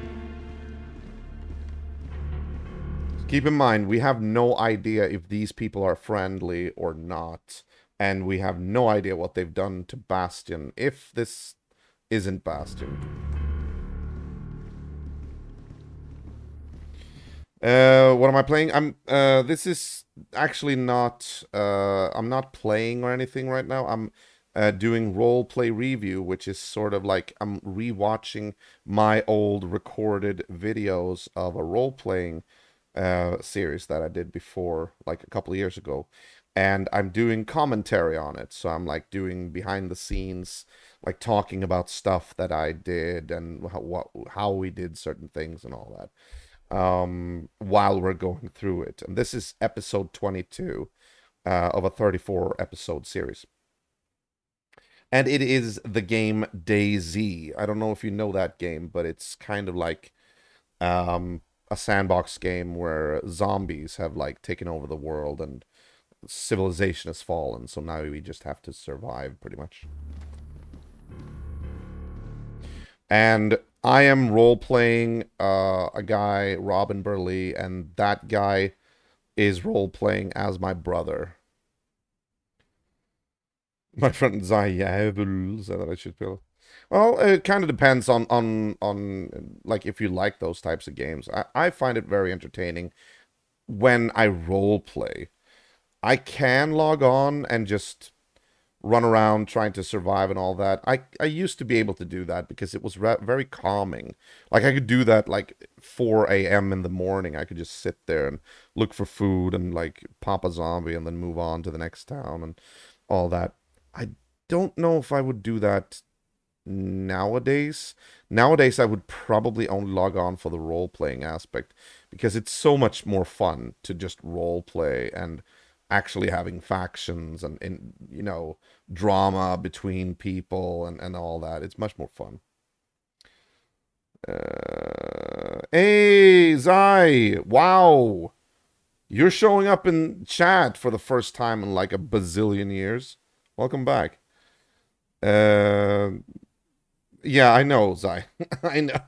Keep in mind, we have no idea if these people are friendly or not. And we have no idea what they've done to Bastion, if this isn't Bastion. What am I playing? This is actually not, I'm not playing or anything right now. I'm doing roleplay review, which is sort of like I'm rewatching my old recorded videos of a role-playing series that I did before, like a couple of years ago, and I'm doing commentary on it. So I'm like doing behind the scenes, like talking about stuff that I did and how we did certain things and all that while we're going through it. And this is episode 22 of a 34 episode series. And it is the game DayZ. I don't know if you know that game, but it's kind of like a sandbox game where zombies have like taken over the world and civilization has fallen. So now we just have to survive pretty much. And I am role playing a guy, Robin Burley, and that guy is role playing as my brother. My friend Zayavul said that I should feel. Well, it kind of depends on like if you like those types of games. I find it very entertaining when I role play. I can log on and just run around trying to survive and all that. I used to be able to do that because it was very calming. Like I could do that like 4 a.m. in the morning. I could just sit there and look for food and like pop a zombie and then move on to the next town and all that. I don't know if I would do that nowadays. Nowadays, I would probably only log on for the role playing aspect because it's so much more fun to just role play and actually having factions and drama between people and all that. It's much more fun. Hey, Zai! Wow! You're showing up in chat for the first time in like a bazillion years. Welcome back. Yeah, I know, Zai. I know.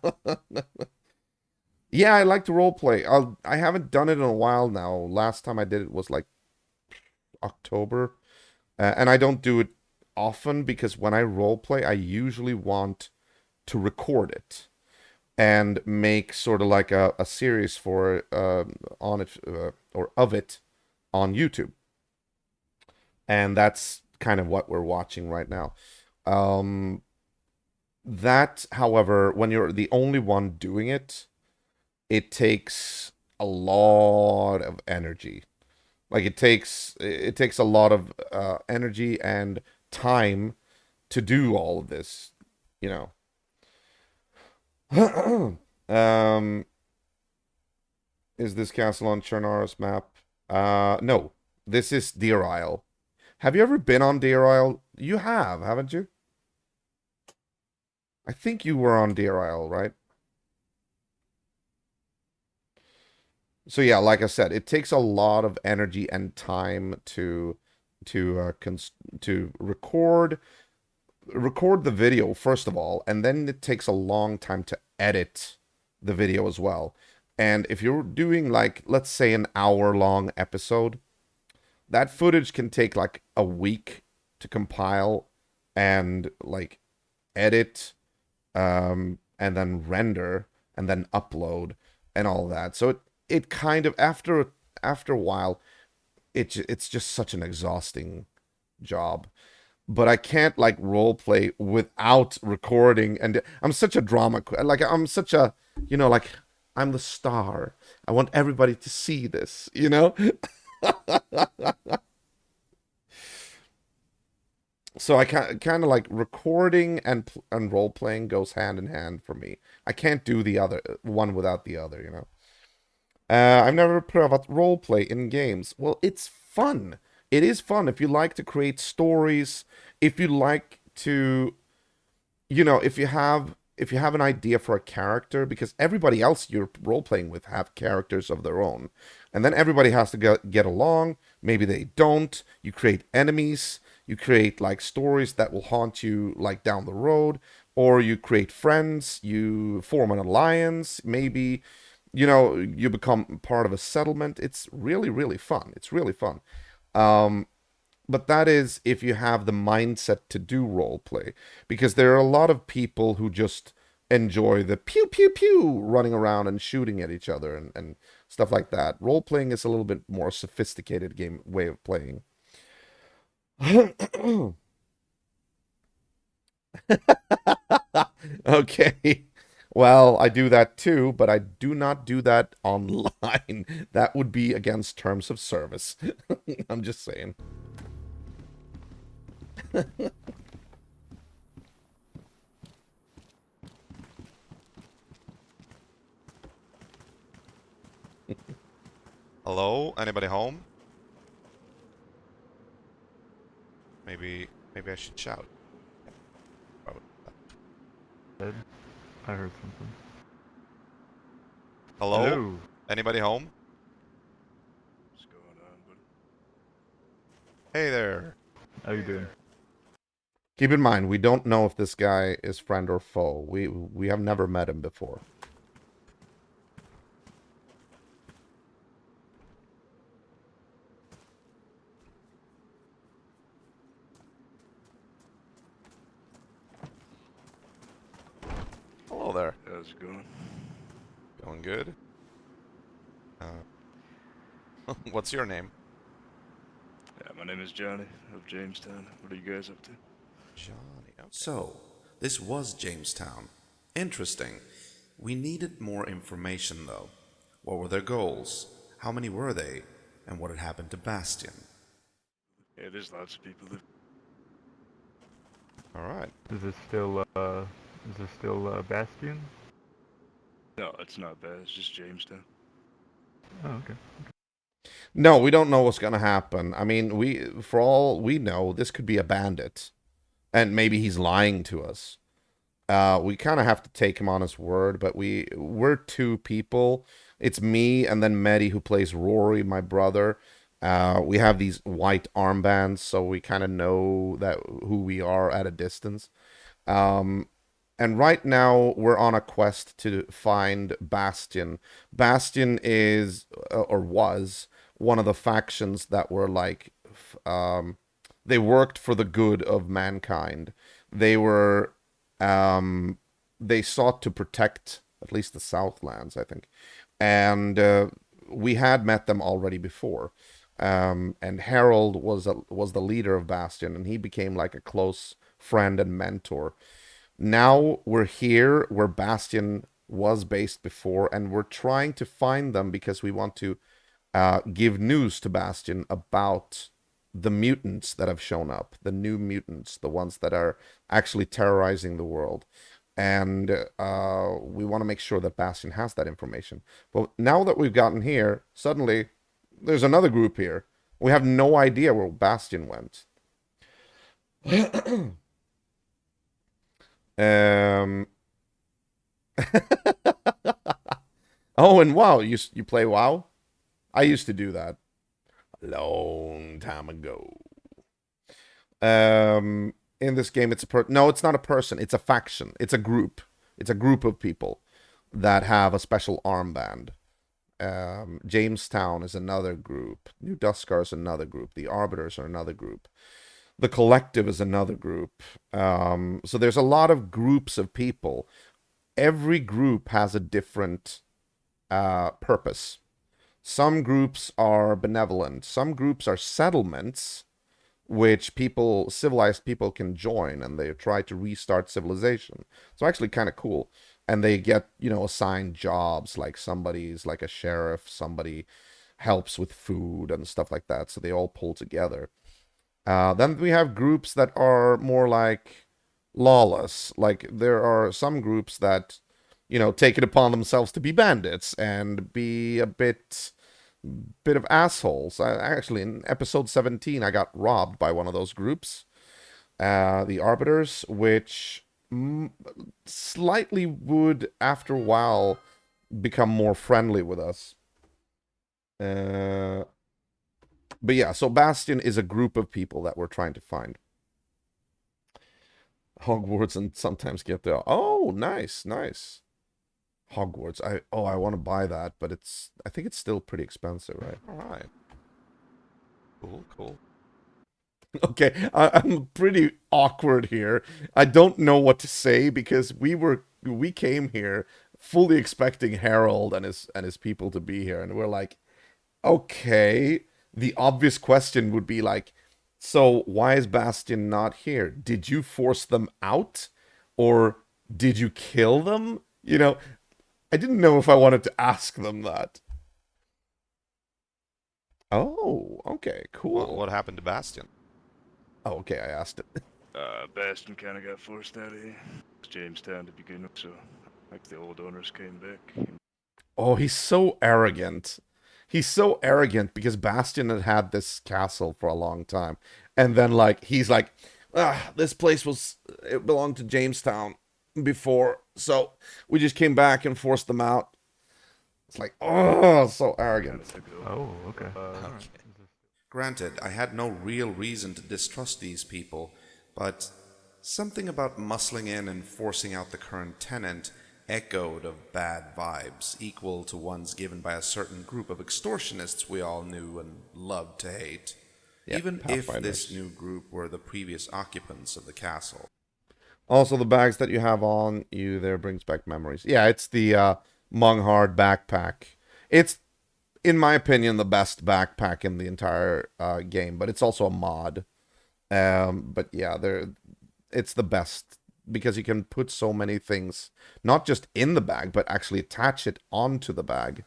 Yeah, I like to roleplay. I haven't done it in a while now. Last time I did it was like October. And I don't do it often because when I roleplay, I usually want to record it and make sort of like a series for on it or of it on YouTube. And that's kind of what we're watching right now. That, however, when you're the only one doing it, it takes a lot of energy. Like it takes a lot of energy and time to do all of this, you know. Is this castle on Chernarus map? No. This is Deer Isle. Have you ever been on Deer Isle? You have, haven't you? I think you were on Deer Isle, right? So yeah, like I said, it takes a lot of energy and time to record the video first of all, and then it takes a long time to edit the video as well. And if you're doing like let's say an hour-long episode, that footage can take like a week to compile and like edit and then render and then upload and all that. So it kind of after a while it's just such an exhausting job. But I can't like role play without recording, and I'm such a like I'm such a like I'm the star. I want everybody to see this, you know? So I kind of like recording and role playing goes hand in hand for me. I can't do the other one without the other, you know. I've never put about role play in games. Well, it's fun. It is fun if you like to create stories, if you like to, if you have an idea for a character, because everybody else you're role playing with have characters of their own, and then everybody has to get along. Maybe they don't. You create enemies. You create like stories that will haunt you like down the road, or you create friends. You form an alliance. Maybe you become part of a settlement. It's really, really fun. It's really fun. Um, but that is if you have the mindset to do role play, because there are a lot of people who just enjoy the pew pew pew running around and shooting at each other and stuff like that. Role playing is a little bit more sophisticated game way of playing. Okay. Well, I do that too, but I do not do that online. That would be against terms of service. I'm just saying. Hello? Anybody home? Maybe I should shout. Probably not. Dead. I heard something. Hello? Hello. Anybody home? What's going on, buddy? Hey there. How you doing? Keep in mind, we don't know if this guy is friend or foe. We have never met him before. Hello there. How's it going? Going good? What's your name? Yeah, my name is Johnny of Jamestown. What are you guys up to? Johnny. Okay. So, this was Jamestown. Interesting. We needed more information, though. What were their goals? How many were they? And what had happened to Bastion? Yeah, there's lots of people that... Alright. Is this still Bastion? No, it's not bad. It's just Jamestown. Oh, okay. No, we don't know what's gonna happen. I mean, for all we know, this could be a bandit. And maybe he's lying to us. We kind of have to take him on his word, but we're two people. It's me and then Mehdi, who plays Rory, my brother. We have these white armbands, so we kind of know that who we are at a distance. And right now we're on a quest to find Bastion. Bastion is or was one of the factions that were like they worked for the good of mankind. They were they sought to protect at least the Southlands, I think. And we had met them already before. And Harold was the leader of Bastion, and he became like a close friend and mentor. Now we're here where Bastion was based before, and we're trying to find them because we want to give news to Bastion about the mutants that have shown up, the new mutants, the ones that are actually terrorizing the world. And we want to make sure that Bastion has that information. But now that we've gotten here, suddenly there's another group here. We have no idea where Bastion went. Oh, and WoW, you play WoW? I used to do that a long time ago. In this game, no, it's not a person. It's a faction. It's a group. It's a group of people that have a special armband. Jamestown is another group. New Duskar is another group. The Arbiters are another group. The Collective is another group. So there's a lot of groups of people. Every group has a different purpose. Some groups are benevolent. Some groups are settlements, which civilized people can join, and they try to restart civilization. So actually kind of cool. And they get, assigned jobs, like somebody's like a sheriff, somebody helps with food and stuff like that. So they all pull together. Then we have groups that are more like lawless. Like there are some groups that, take it upon themselves to be bandits and be a bit of assholes. Actually, in episode 17, I got robbed by one of those groups, the Arbiters, which slightly would, after a while, become more friendly with us. But yeah, so Bastion is a group of people that we're trying to find. Hogwarts and sometimes get there. Oh, nice. Hogwarts. I want to buy that, but I think it's still pretty expensive, right? All right. Cool. Okay, I'm pretty awkward here. I don't know what to say because we came here fully expecting Harold and his people to be here, and we're like, okay. The obvious question would be like, so why is Bastion not here? Did you force them out, or did you kill them? You know, I didn't know if I wanted to ask them that. Oh, okay, cool. What happened to Bastion? Oh, okay, I asked it. Bastion kind of got forced out of here. It's Jamestown to begin with, so like the old owners came back. Oh, he's so arrogant. He's so arrogant because Bastion had this castle for a long time. And then, like, he's like, this place it belonged to Jamestown before. So we just came back and forced them out. It's like, oh, so arrogant. Oh, okay. Okay. Granted, I had no real reason to distrust these people, but something about muscling in and forcing out the current tenant echoed of bad vibes, equal to ones given by a certain group of extortionists we all knew and loved to hate, Yeah, even if Pathfinders. this new group were the previous occupants of the castle. Also, the bags that you have on you there brings back memories. Yeah, it's the Monghard backpack. It's, in my opinion, the best backpack in the entire game, but it's also a mod. But yeah, it's the best because you can put so many things, not just in the bag, but actually attach it onto the bag.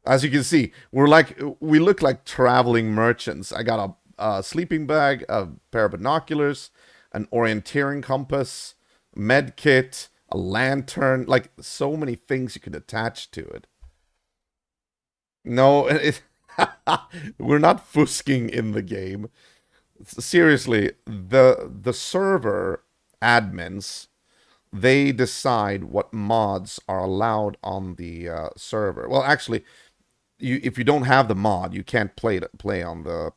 As you can see, we look like traveling merchants. I got a sleeping bag, a pair of binoculars, an orienteering compass, med kit, a lantern, like so many things you could attach to it. No, we're not fusking in the game. Seriously, the server admins, they decide what mods are allowed on the server. Well, actually, if you don't have the mod, you can't play on the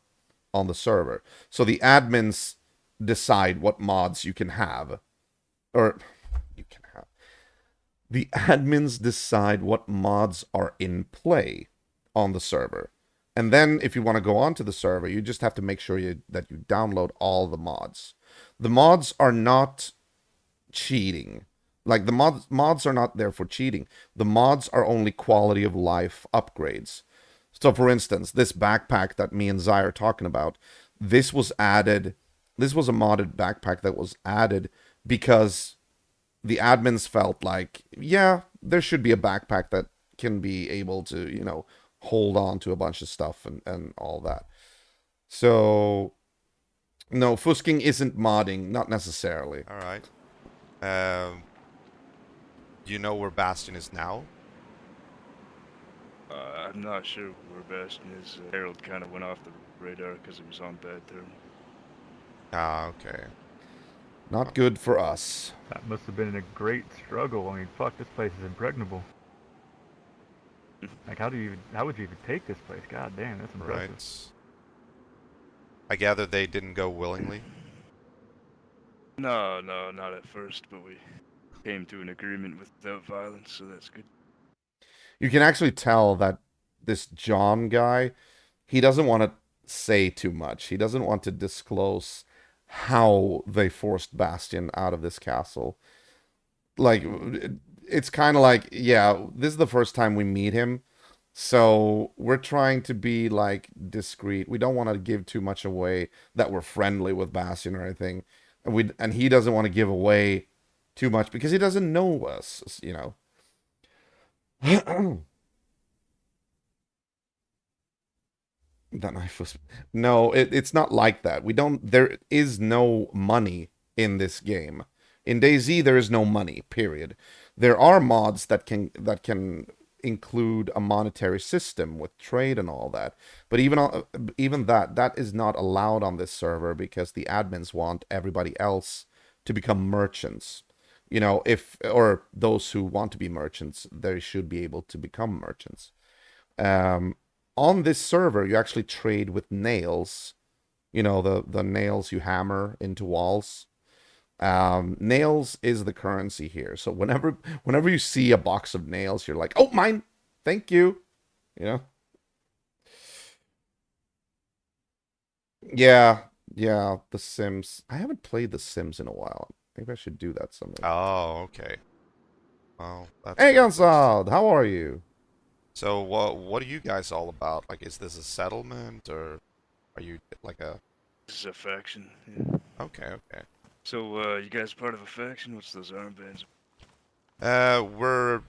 server. So the admins decide what mods you can have, or you can have. The admins decide what mods are in play on the server. And then if you want to go onto the server, you just have to make sure that you download all the mods. The mods are not cheating. Like the mods are not there for cheating. The mods are only quality of life upgrades. So for instance, this backpack that me and Zai are talking about, this was added, this was a modded backpack that was added because the admins felt like, yeah, there should be a backpack that can be able to, hold on to a bunch of stuff and all that. So, no, fusking isn't modding, not necessarily. All right. Do you know where Bastion is now? I'm not sure where Bastion is. Harold kind of went off the radar because he was on bad terms. Ah, okay. Not good for us. That must have been a great struggle. I mean, fuck, this place is impregnable. Like, how would you even take this place? God damn, that's impressive. Right. I gather they didn't go willingly. No, not at first, but we came to an agreement without violence, so that's good. You can actually tell that this John guy, he doesn't want to say too much. He doesn't want to disclose how they forced Bastion out of this castle. Like, it's kind of like, yeah, this is the first time we meet him. So we're trying to be like discreet. We don't want to give too much away that we're friendly with Bastion or anything. And he doesn't want to give away too much because he doesn't know us, That knife was no, it's not like that. There is no money in this game. In DayZ there is no money, period. There are mods that can include a monetary system with trade and all that. But even that is not allowed on this server because the admins want everybody else to become merchants. Or those who want to be merchants, they should be able to become merchants. On this server, you actually trade with nails. The nails you hammer into walls. Nails is the currency here. So whenever you see a box of nails, you're like, oh, mine. Thank you. Yeah, The Sims. I haven't played The Sims in a while. Maybe I should do that someday. Oh, okay. Well, that's Hey, good at least. Gonzalo, how are you? So what are you guys all about? Like, is this a settlement or are you like a? This is a faction. Yeah. Okay. So, you guys part of a faction? What's those armbands? We're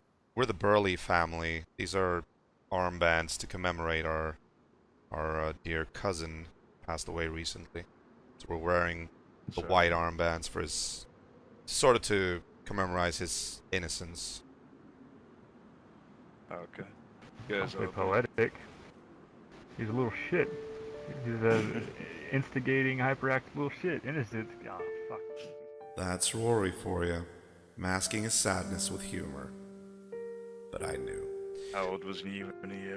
the Burley family. These are armbands to commemorate our dear cousin passed away recently. So we're wearing the So, white armbands for his sort of to commemorate his innocence. okay. You guys Say all poetic. He's a little shit. He's a instigating, hyperactive little shit. Innocent. Ah, fuck. That's Rory for you, masking his sadness with humor. But I knew. How old was he when he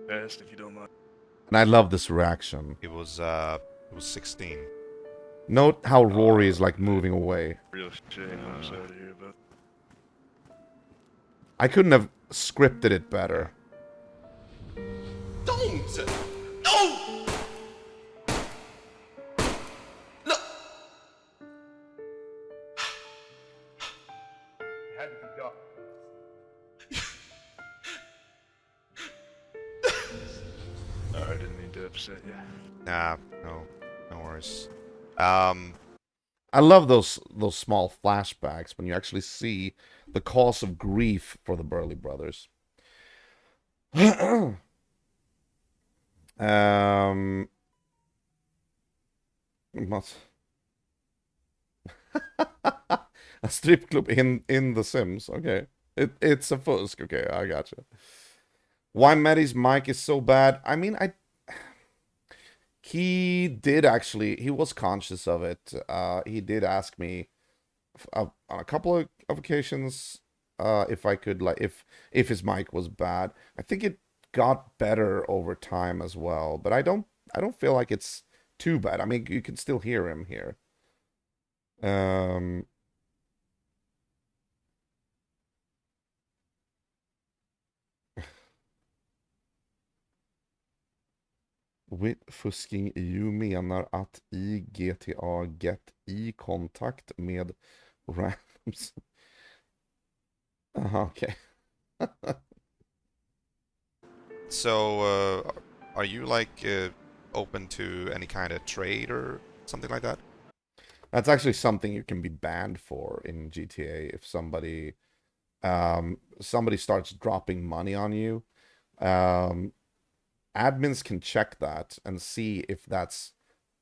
passed, if you don't mind? And I love this reaction. He was 16. Note how Rory is Oh, like moving away. real shame. I'm sorry to hear about. I couldn't have scripted it better. Don't! No! No! Had to be done. I didn't mean to upset you. Nah, no worries. I love those small flashbacks when you actually see the cause of grief for the Burley brothers. What? A strip club in The Sims. Okay, it's a fusk. Okay, I gotcha. Why Maddie's mic is so bad? I mean, he did actually. He was conscious of it. He did ask me on a couple of occasions if I could like if his mic was bad. I think it got better over time as well, but I don't feel like it's too bad. I mean, you can still hear him here. Fusking EU menar att i GTA get i kontakt med randoms. Aha, okay. So, are you like open to any kind of trade or something like that? That's actually something you can be banned for in GTA if somebody starts dropping money on you. Admins can check that and see if that's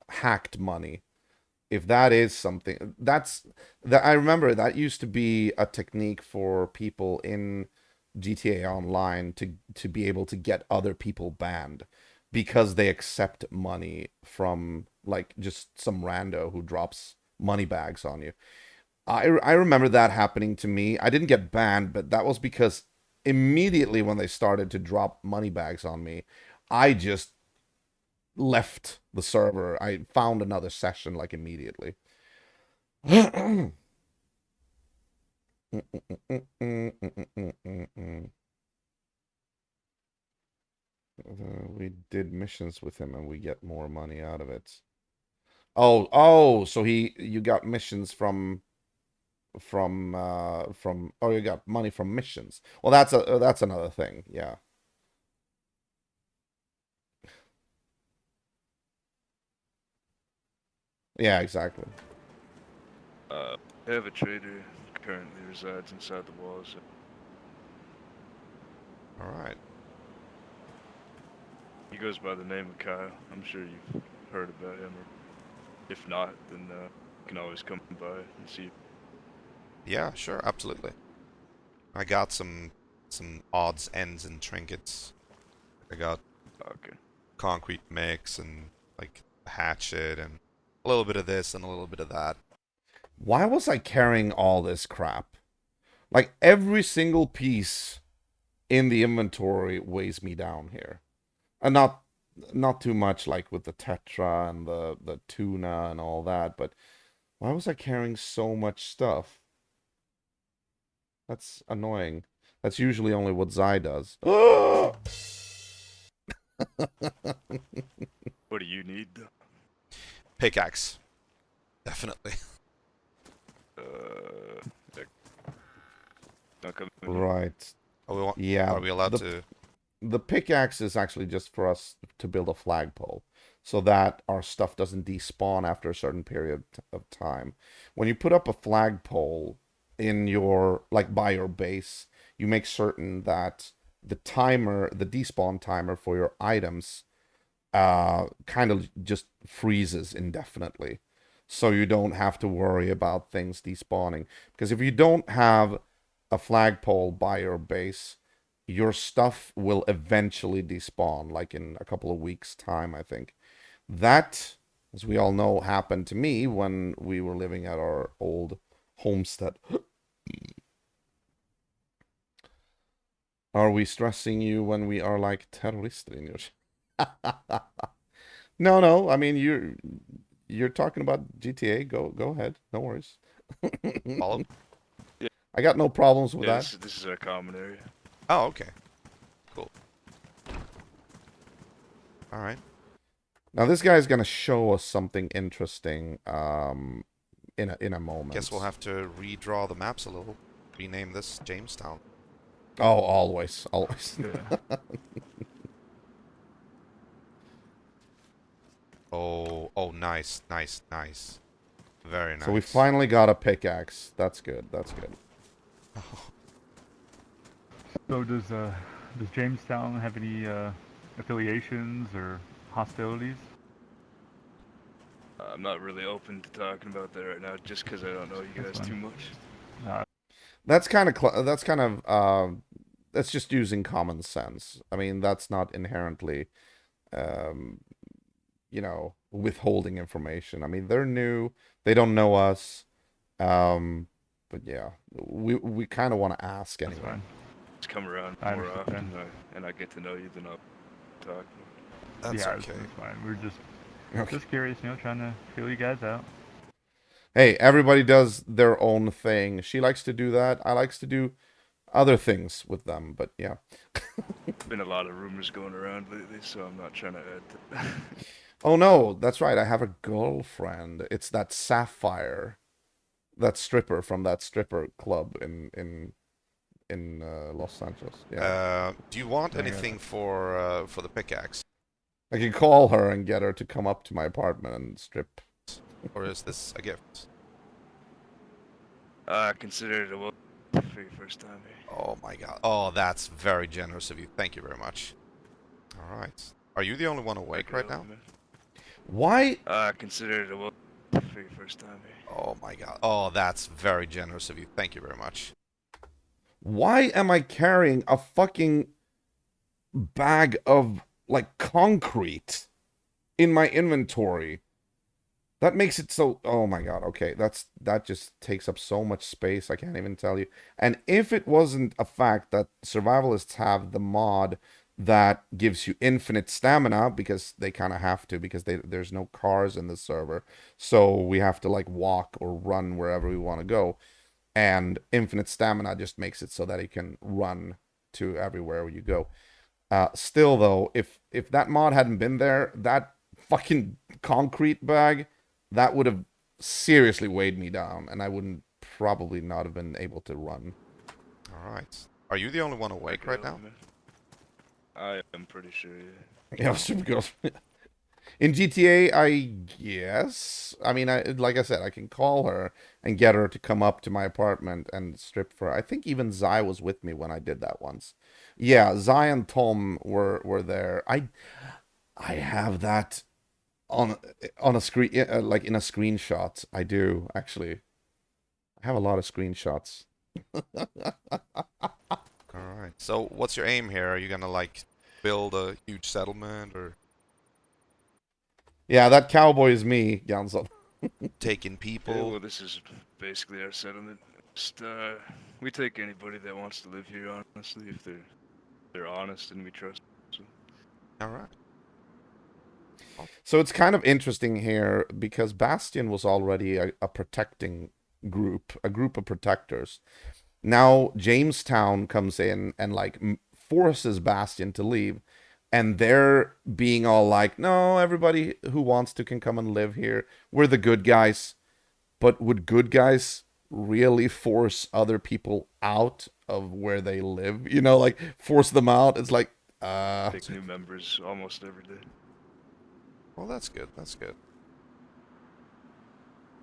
hacked money. If that is something that I remember that used to be a technique for people in GTA Online to be able to get other people banned because they accept money from like just some rando who drops money bags on you. I remember that happening to me. I didn't get banned, but that was because immediately when they started to drop money bags on me, I just left the server. I found another session like immediately. We did missions with him and we get more money out of it. Oh, so you got missions from oh, you got money from missions. Well, that's another thing. Yeah. Yeah, exactly. I have a trader currently resides inside the walls. All right. He goes by the name of Kyle. I'm sure you've heard about him, or if not, then you can always come by and see. Yeah, sure, absolutely. I got some odds, ends, and trinkets. I got Okay. concrete mix and like a hatchet and a little bit of this and a little bit of that. Why was I carrying all this crap? Like every single piece in the inventory weighs me down here. And not too much like with the tetra and the tuna and all that, but why was I carrying so much stuff? That's annoying. That's usually only what Zai does. What do you need, though? Pickaxe. Definitely. Like, not coming. Right. Yeah. Are we allowed to? The pickaxe is actually just for us to build a flagpole so that our stuff doesn't despawn after a certain period of time. When you put up a flagpole, in your, like, by your base, you make certain that the timer, the despawn timer for your items, kind of just freezes indefinitely. So you don't have to worry about things despawning. Because if you don't have a flagpole by your base, your stuff will eventually despawn, like in a couple of weeks' time, I think. That, as we all know, happened to me when we were living at our old homestead. Are we stressing you when we are like terrorister in your... No, no. I mean, you're talking about GTA. Go ahead. No worries. Follow? Yeah. I got no problems with Yeah, that. this is a common area. Oh, okay. Cool. All right. Now this guy's gonna show us something interesting in a moment. Guess we'll have to redraw the maps a little. Rename this Jamestown. Oh, always, always. Yeah. Oh, nice, nice, nice. Very nice. So we finally got a pickaxe. That's good. That's good. So does Jamestown have any affiliations or hostilities? I'm not really open to talking about that right now, just because I don't know you That's guys too fine. much. That's kind of that's just using common sense. I mean, that's not inherently um withholding information. I mean, they're new, they don't know us. But yeah, we kind of want to ask That's anyway. fine. Just come around I more often, understand. and I get to know you, then I'll talk. That's Yeah, okay. that's fine. We're Okay. just curious, trying to feel you guys out. Hey, everybody does their own thing. She likes to do that. I likes to do other things with them. But yeah. Been a lot of rumors going around lately, so I'm not trying to add to that. Oh no, that's right. I have a girlfriend. It's that Sapphire, that stripper from that stripper club in Los Angeles. Yeah. Do you want There you go. anything for the pickaxe, I can call her and get her to come up to my apartment and strip. or is this a gift? I consider it a well for your first time here. Oh my god. Oh, that's very generous of you. Thank you very much. All right. Are you the only one awake right now? Why? I consider it a well for your first time here. Oh my god. Oh, that's very generous of you. Thank you very much. Why am I carrying a fucking bag of, like, concrete in my inventory? That makes it so... Oh my god, okay. That just takes up so much space, I can't even tell you. And if it wasn't a fact that survivalists have the mod that gives you infinite stamina, because they kind of have to, because there's no cars in the server, so we have to, like, walk or run wherever we want to go. And infinite stamina just makes it so that you can run to everywhere you go. Still, though, if that mod hadn't been there, that fucking concrete bag, that would have seriously weighed me down, and I wouldn't probably not have been able to run. All right. Are you the only one awake right now? I am pretty sure, yeah. Yeah, super girl. In GTA, I guess. I mean, like I said, I can call her and get her to come up to my apartment and strip for her. I think even Zai was with me when I did that once. Yeah, Zai and Tom were there. I have that on a screen, like in a screenshot. I do actually. I have a lot of screenshots. All right. So, what's your aim here? Are you gonna like build a huge settlement or Yeah, that cowboy is me, Jansson. taking Yeah, people? well, this is basically our settlement. Just, we take anybody that wants to live here, honestly, if they're honest and we trust them. All right. So it's kind of interesting here because Bastion was already a protecting group, a group of protectors. Now Jamestown comes in and, like, forces Bastion to leave, and they're being all like, no, everybody who wants to can come and live here. We're the good guys. But would good guys really force other people out of where they live? Like, force them out? It's like, Take new members almost every day. Well, that's good. That's good.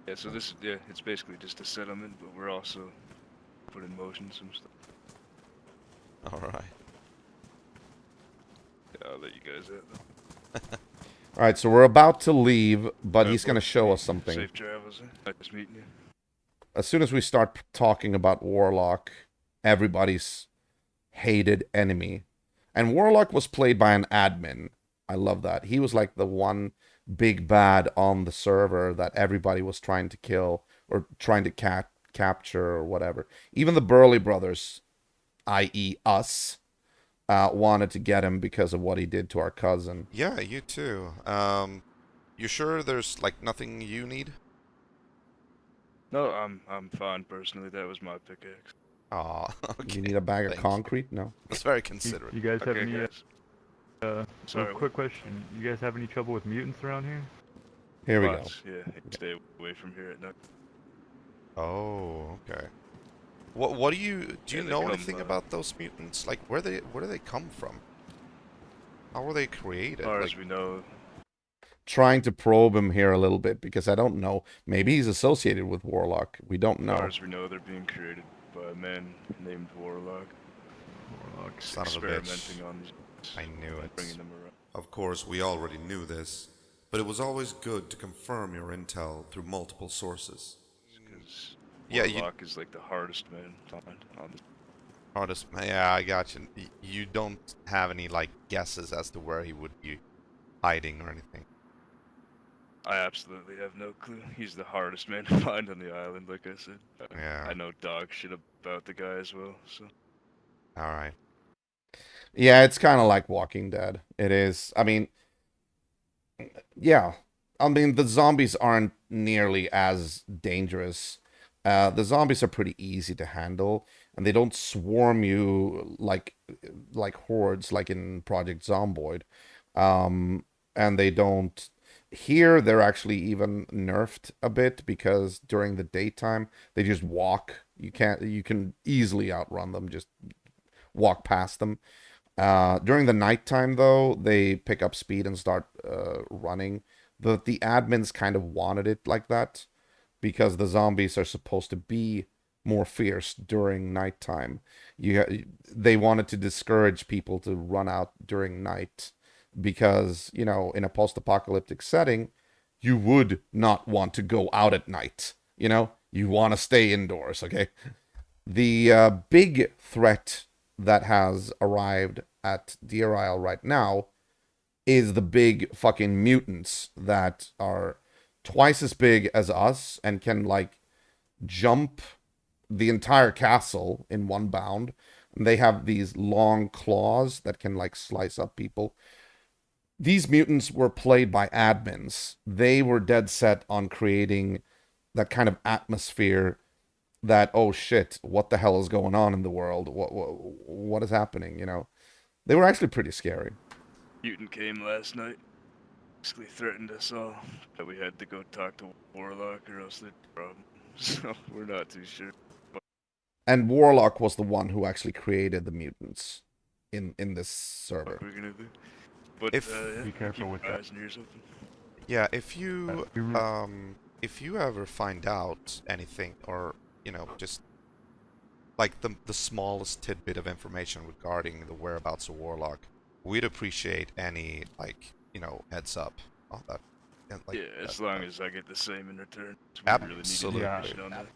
Yeah, so this, yeah, it's basically just a settlement, but we're also put in motion some stuff. Alright. Yeah, I'll let you guys have them. All right, so we're about to leave, but he's going to Well, show us something. Safe travels. Nice meeting you. As soon as we start talking about Warlock, everybody's hated enemy. And Warlock was played by an admin. I love that. He was like the one big bad on the server that everybody was trying to kill or trying to capture or whatever. Even the Burley brothers, i.e. us, wanted to get him because of what he did to our cousin. Yeah, you too. You sure there's like nothing you need? No, I'm fine personally. That was my pickaxe. Aw, okay. You need a bag of Thanks. concrete? No. That's very considerate. You guys have Okay, any? guys. Sorry. Quick question. You guys have any trouble with mutants around here? Here we go. Lots, yeah, stay away from here at night. Oh, okay. What do you Yeah, they know come, anything about those mutants? Like where do they come from? How were they created? As far Like, as we know, Trying to probe him here a little bit because I don't know. Maybe he's associated with Warlock. We don't as know. far as we know, they're being created by a man named Warlock. Warlock. son of a bitch. Experimenting on these. I knew and it. Bringing them around. Of course, we already knew this, but it was always good to confirm your intel through multiple sources. Because Yeah, Warlock is like the hardest man to find on this. Hardest. Yeah, I got you. You don't have any like guesses as to where he would be hiding or anything. I absolutely have no clue. He's the hardest man to find on the island, like I said. Yeah. I know dog shit about the guy as well, so. All right. Yeah, it's kind of like Walking Dead. It is. I mean, yeah. I mean, the zombies aren't nearly as dangerous. The zombies are pretty easy to handle, and they don't swarm you like hordes like in Project Zomboid. And they don't. Here, they're actually even nerfed a bit because during the daytime they just walk. You can easily outrun them. Just walk past them. During the nighttime, though, they pick up speed and start running. The admins kind of wanted it like that because the zombies are supposed to be more fierce during nighttime. They wanted to discourage people to run out during night because, you know, in a post-apocalyptic setting, you would not want to go out at night. You know, you want to stay indoors, okay? The big threat that has arrived at Deer Isle right now is the big fucking mutants that are twice as big as us and can, like, jump the entire castle in one bound. And they have these long claws that can, like, slice up people. These mutants were played by admins. They were dead set on creating that kind of atmosphere that, oh shit, what the hell is going on in the world? What is happening, you know? They were actually pretty scary. Mutant came last night. Basically threatened us all that we had to go talk to Warlock or else they'd problem. So we're not too sure. And Warlock was the one who actually created the mutants in this server. What we're gonna do. But If- yeah, Be careful keep with your that. eyes and ears open. Yeah, if you we if you ever find out anything, or you know, just like the smallest tidbit of information regarding the whereabouts of Warlock, we'd appreciate any, like, you know, heads up on that. And, like, Yeah, as long as I get the same in return. We really need Absolutely. information on that.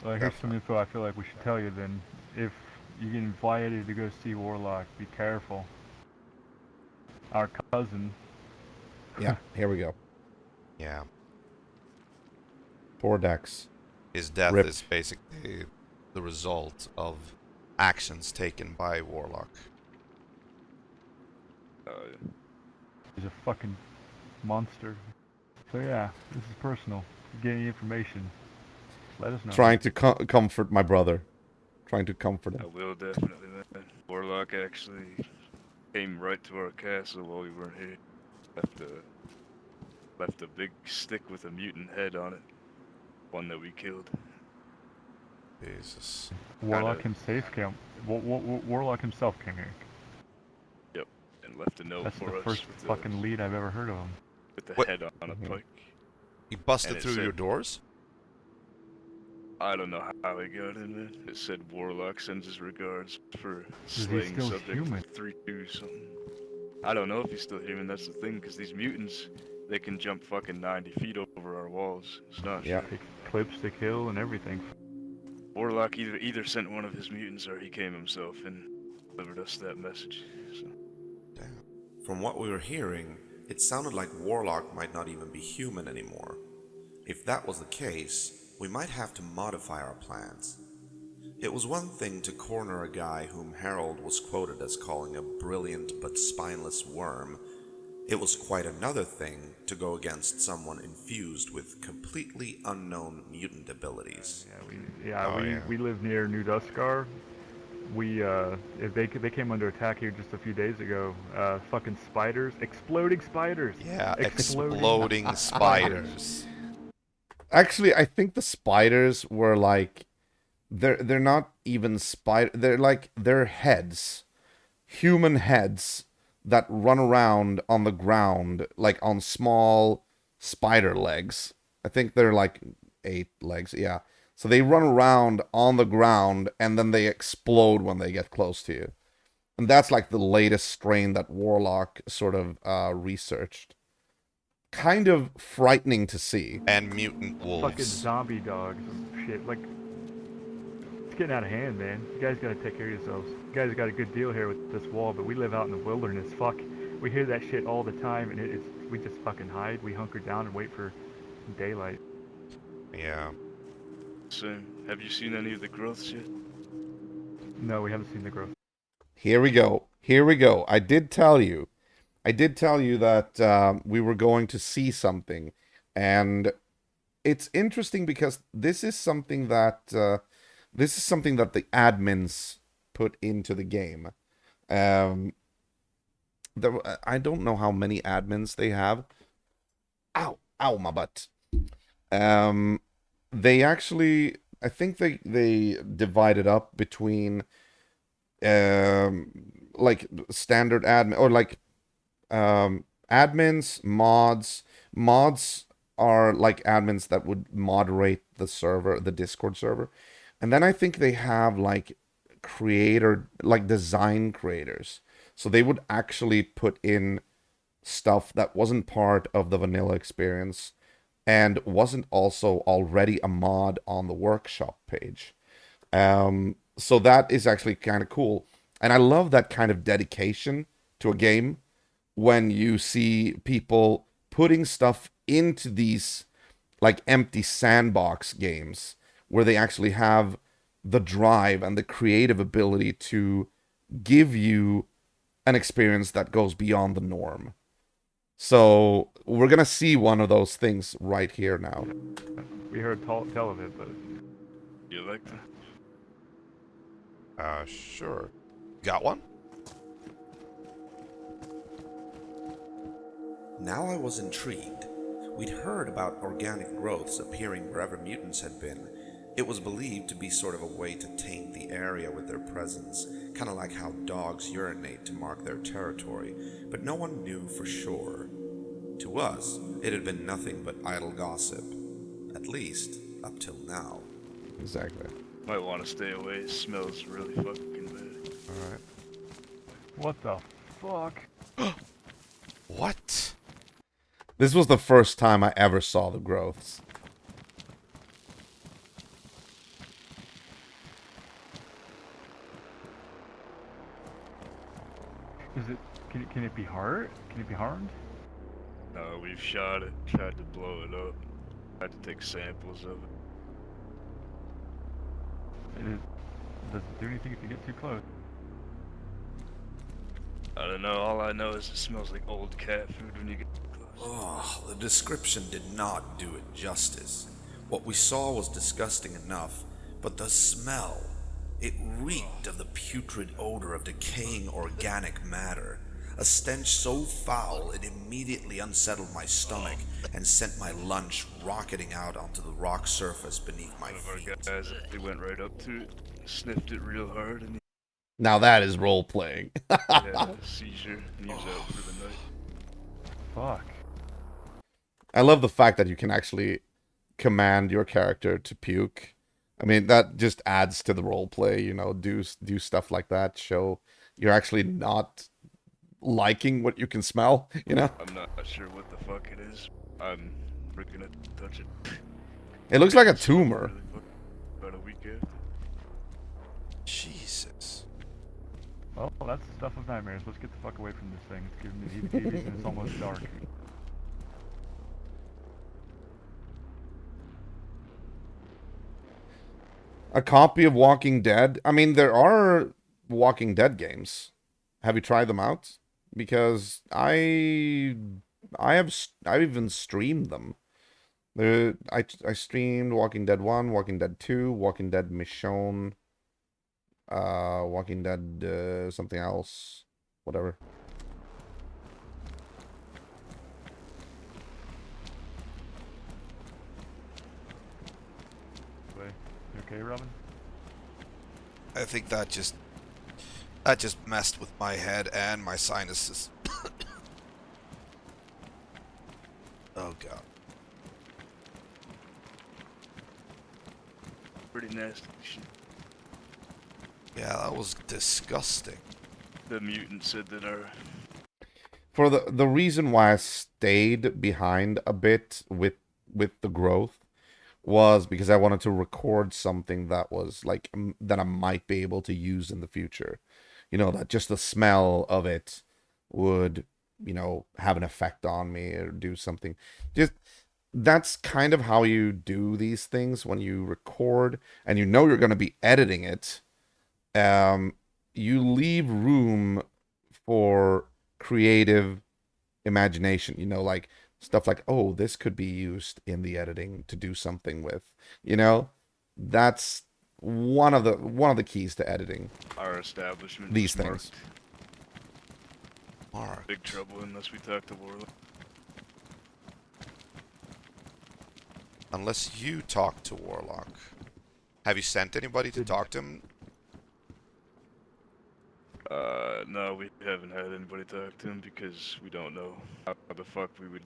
Well, here's some info I feel like we should tell you then. If you get invited to go see Warlock, be careful. Our cousin, Yeah, here we go. Yeah, Poor Dex. his death Rip. is basically the result of actions taken by Warlock. is a fucking monster. So yeah, this is personal. If you get any information, let us know. Trying to comfort my brother. Trying to comfort I him. will definitely, man. Warlock actually came right to our castle while we weren't here. Left a big stick with a mutant head on it. One that we killed. Jesus. Warlock kinda- Warlock himself came here. Yep. And left a note That's for the us first with fucking lead I've ever heard of him. with the What? head on a Mhm. pike. He busted And it through your said- doors? I don't know how he got in, man. It said Warlock sends his regards for Is he slaying still subject human? 3-2 something. I don't know if he's still human, that's the thing, because these mutants, they can jump fucking 90 feet over our walls. It's not Yeah. sure. Take clips to kill and everything. Warlock either sent one of his mutants or he came himself and delivered us that message. So. Damn. From what we were hearing, it sounded like Warlock might not even be human anymore. If that was the case, we might have to modify our plans. It was one thing to corner a guy whom Harold was quoted as calling a brilliant but spineless worm. It was quite another thing to go against someone infused with completely unknown mutant abilities. Oh, yeah. We live near New Duskar. They came under attack here just a few days ago. Fucking spiders, exploding spiders. Yeah, Exploding exploding spiders. Actually, I think the spiders were like they're not even spider. They're heads, human heads that run around on the ground like on small spider legs. I think they're like 8 legs. Yeah. So they run around on the ground and then they explode when they get close to you. And that's like the latest strain that Warlock sort of researched. Kind of frightening to see. And mutant fucking wolves. zombie dogs and shit. Like, it's getting out of hand, man. You guys gotta take care of yourselves. You guys got a good deal here with this wall, but we live out in the wilderness. Fuck, we hear that shit all the time, and we just fucking hide. We hunker down and wait for daylight. Yeah. So, have you seen any of the growths yet? No, we haven't seen the growth. Here we go. Here we go. I did tell you that we were going to see something. And it's interesting because this is something that the admins put into the game. I don't know how many admins they have. Ow, my butt. They actually, I think they divided up between like standard admin or like admins, mods. Mods are like admins that would moderate the server, the Discord server. And then I think they have like design creators. So they would actually put in stuff that wasn't part of the vanilla experience and wasn't also already a mod on the workshop page. So that is actually kind of cool. And I love that kind of dedication to a game when you see people putting stuff into these like empty sandbox games where they actually have the drive and the creative ability to give you an experience that goes beyond the norm. So we're gonna see one of those things right here now. We heard tell of it, but You like that? Sure. Got one? Now I was intrigued. We'd heard about organic growths appearing wherever mutants had been. It was believed to be sort of a way to taint the area with their presence, kind of like how dogs urinate to mark their territory, but no one knew for sure. To us, it had been nothing but idle gossip, at least up till now. Exactly. Might want to stay away. It smells really fucking bad. Alright. what the fuck? What? This was the first time I ever saw the growths. Is it? Can it be hurt? Can it be harmed? No, we've shot it, tried to blow it up. Had to take samples of it. Does it do anything if you get too close? I don't know, all I know is it smells like old cat food when you get close. Oh, the description did not do it justice. What we saw was disgusting enough, but the smell, it reeked of the putrid odor of decaying organic matter. A stench so foul it immediately unsettled my stomach and sent my lunch rocketing out onto the rock surface beneath my One of our feet. guys, they went right up to it, sniffed it real hard, and Now that is role playing. he had a seizure, and he was out for the night. Fuck. I love the fact that you can actually command your character to puke. I mean, that just adds to the role play, you know, do stuff like that, show you're actually not liking what you can smell, you know? I'm not sure what the fuck it is. I'm freaking gonna touch it. It looks like a It smells tumor. really fucking about a week after. Jesus. Well, that's the stuff of nightmares. Let's get the fuck away from this thing. It's giving me the heebie-jeebies and it's almost dark. A copy of Walking Dead. I mean, there are Walking Dead games. Have you tried them out? Because I've even streamed them. I streamed Walking Dead 1, Walking Dead 2, Walking Dead Michonne, Walking Dead something else, whatever. Wait, you okay, Robin? I think that just messed with my head and my sinuses. Oh god. Pretty nasty shit. Yeah, that was disgusting. The mutant said that our For the reason why I stayed behind a bit with the growth was because I wanted to record something that was like that I might be able to use in the future. You know, that just the smell of it would, you know, have an effect on me or do something. Just that's kind of how you do these things when you record and you know you're going to be editing it. You leave room for creative imagination, you know, like stuff like, oh, this could be used in the editing to do something with, you know. That's one of the keys to editing establishment these was things. Mark. big trouble unless we talk to Warlock. Unless you talk to Warlock. Have you sent anybody to talk to him? No, we haven't had anybody talk to him because we don't know how the fuck we would.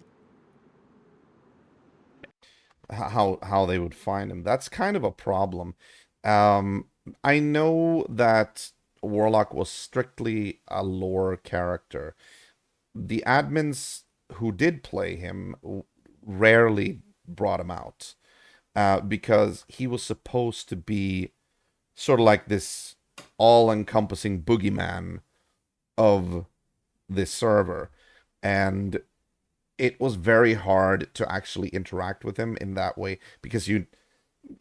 How they would find him. That's kind of a problem. Um, I know that Warlock was strictly a lore character. The admins who did play him rarely brought him out because he was supposed to be sort of like this all-encompassing boogeyman of this server, and it was very hard to actually interact with him in that way because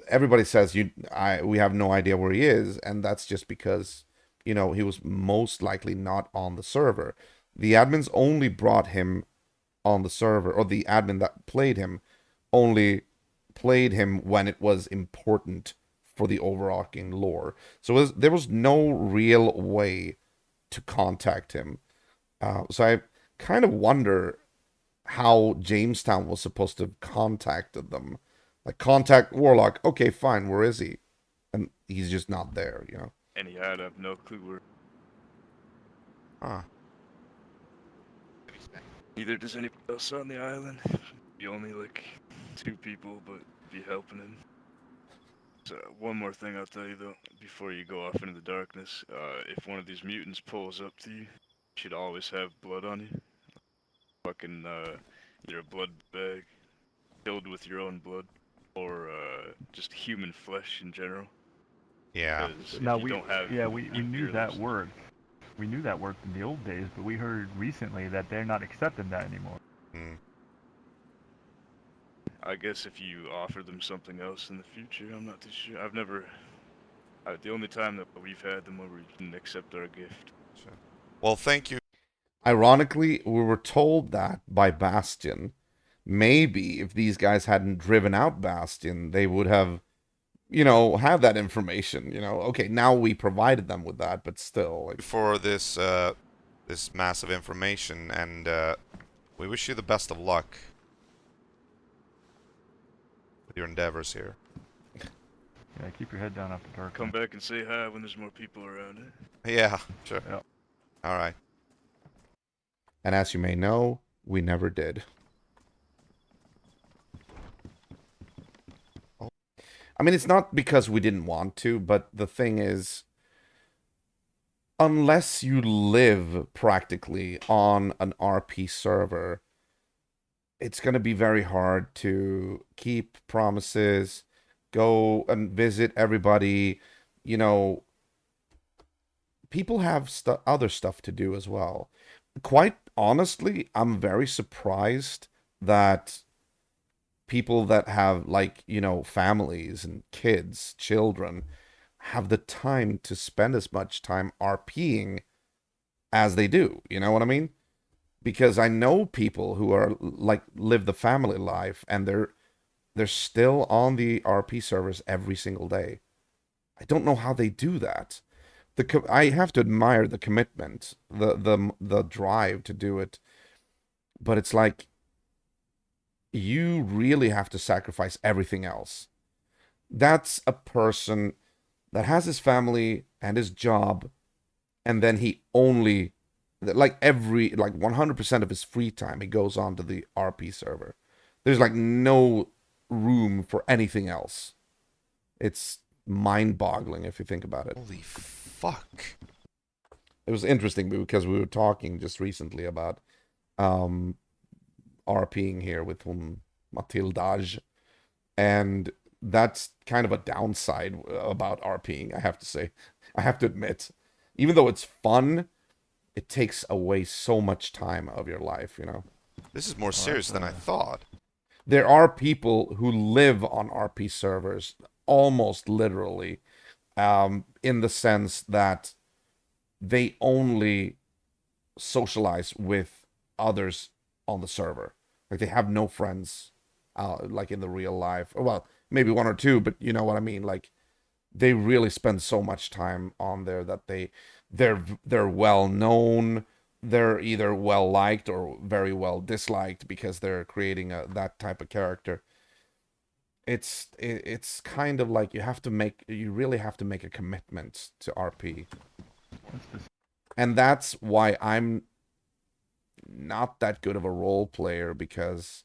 everybody says we have no idea where he is, and that's just because, you know, he was most likely not on the server. The admins only brought him on the server, or the admin that played him only played him when it was important for the overarching lore. So there was no real way to contact him. So I kind of wonder how Jamestown was supposed to have contacted them. Like, contact Warlock. Okay, fine. Where is he? And he's just not there, you know? And he had no clue where. Huh. Neither does anybody else on the island. Be only like 2 people, but be helping him. So one more thing I'll tell you though, before you go off into the darkness, if one of these mutants pulls up to you, you should always have blood on you. Fucking either a blood bag filled with your own blood, or just human flesh in general. Yeah. Because Now if you don't have, we knew that word. We knew that worked in the old days, but we heard recently that they're not accepting that anymore. Hmm. I guess if you offer them something else in the future, I'm not too sure. I've never. The only time that we've had them where we didn't accept our gift. Sure. Well, thank you. Ironically, we were told that by Bastion. Maybe if these guys hadn't driven out Bastion, they would have, you know, had that information. You know, okay, now we provided them with that, but still, like, For this this massive information, and we wish you the best of luck with your endeavors here. Yeah, keep your head down after dark. Come back and say hi when there's more people around it. Yeah, sure. Yep. All right. and as you may know, we never did. I mean, it's not because we didn't want to, but the thing is, unless you live practically on an RP server, it's going to be very hard to keep promises, go and visit everybody. You know, people have other stuff to do as well. Quite honestly, I'm very surprised that people that have, like, you know, families and kids, children, have the time to spend as much time RPing as they do. You know what I mean? Because I know people who are like live the family life and they're still on the RP servers every single day. I don't know how they do that. I have to admire the commitment, the drive to do it, but it's like you really have to sacrifice everything else. That's a person that has his family and his job, and then he only, like 100% of his free time, he goes on to the RP server. There's like no room for anything else. It's mind-boggling if you think about it. Holy fuck. It was interesting because we were talking just recently about RPing here with Matildage, and that's kind of a downside about RPing, I have to say. I have to admit. Even though it's fun, it takes away so much time of your life, you know? This is more serious than I thought. There are people who live on RP servers, almost literally, in the sense that they only socialize with others on the server. Like, they have no friends, like, in the real life. Well, maybe one or two, but you know what I mean? Like, they really spend so much time on there that they're well known. They're either well liked or very well disliked because they're creating that type of character. It's kind of like you really have to make a commitment to RP. And that's why I'm not that good of a role player, because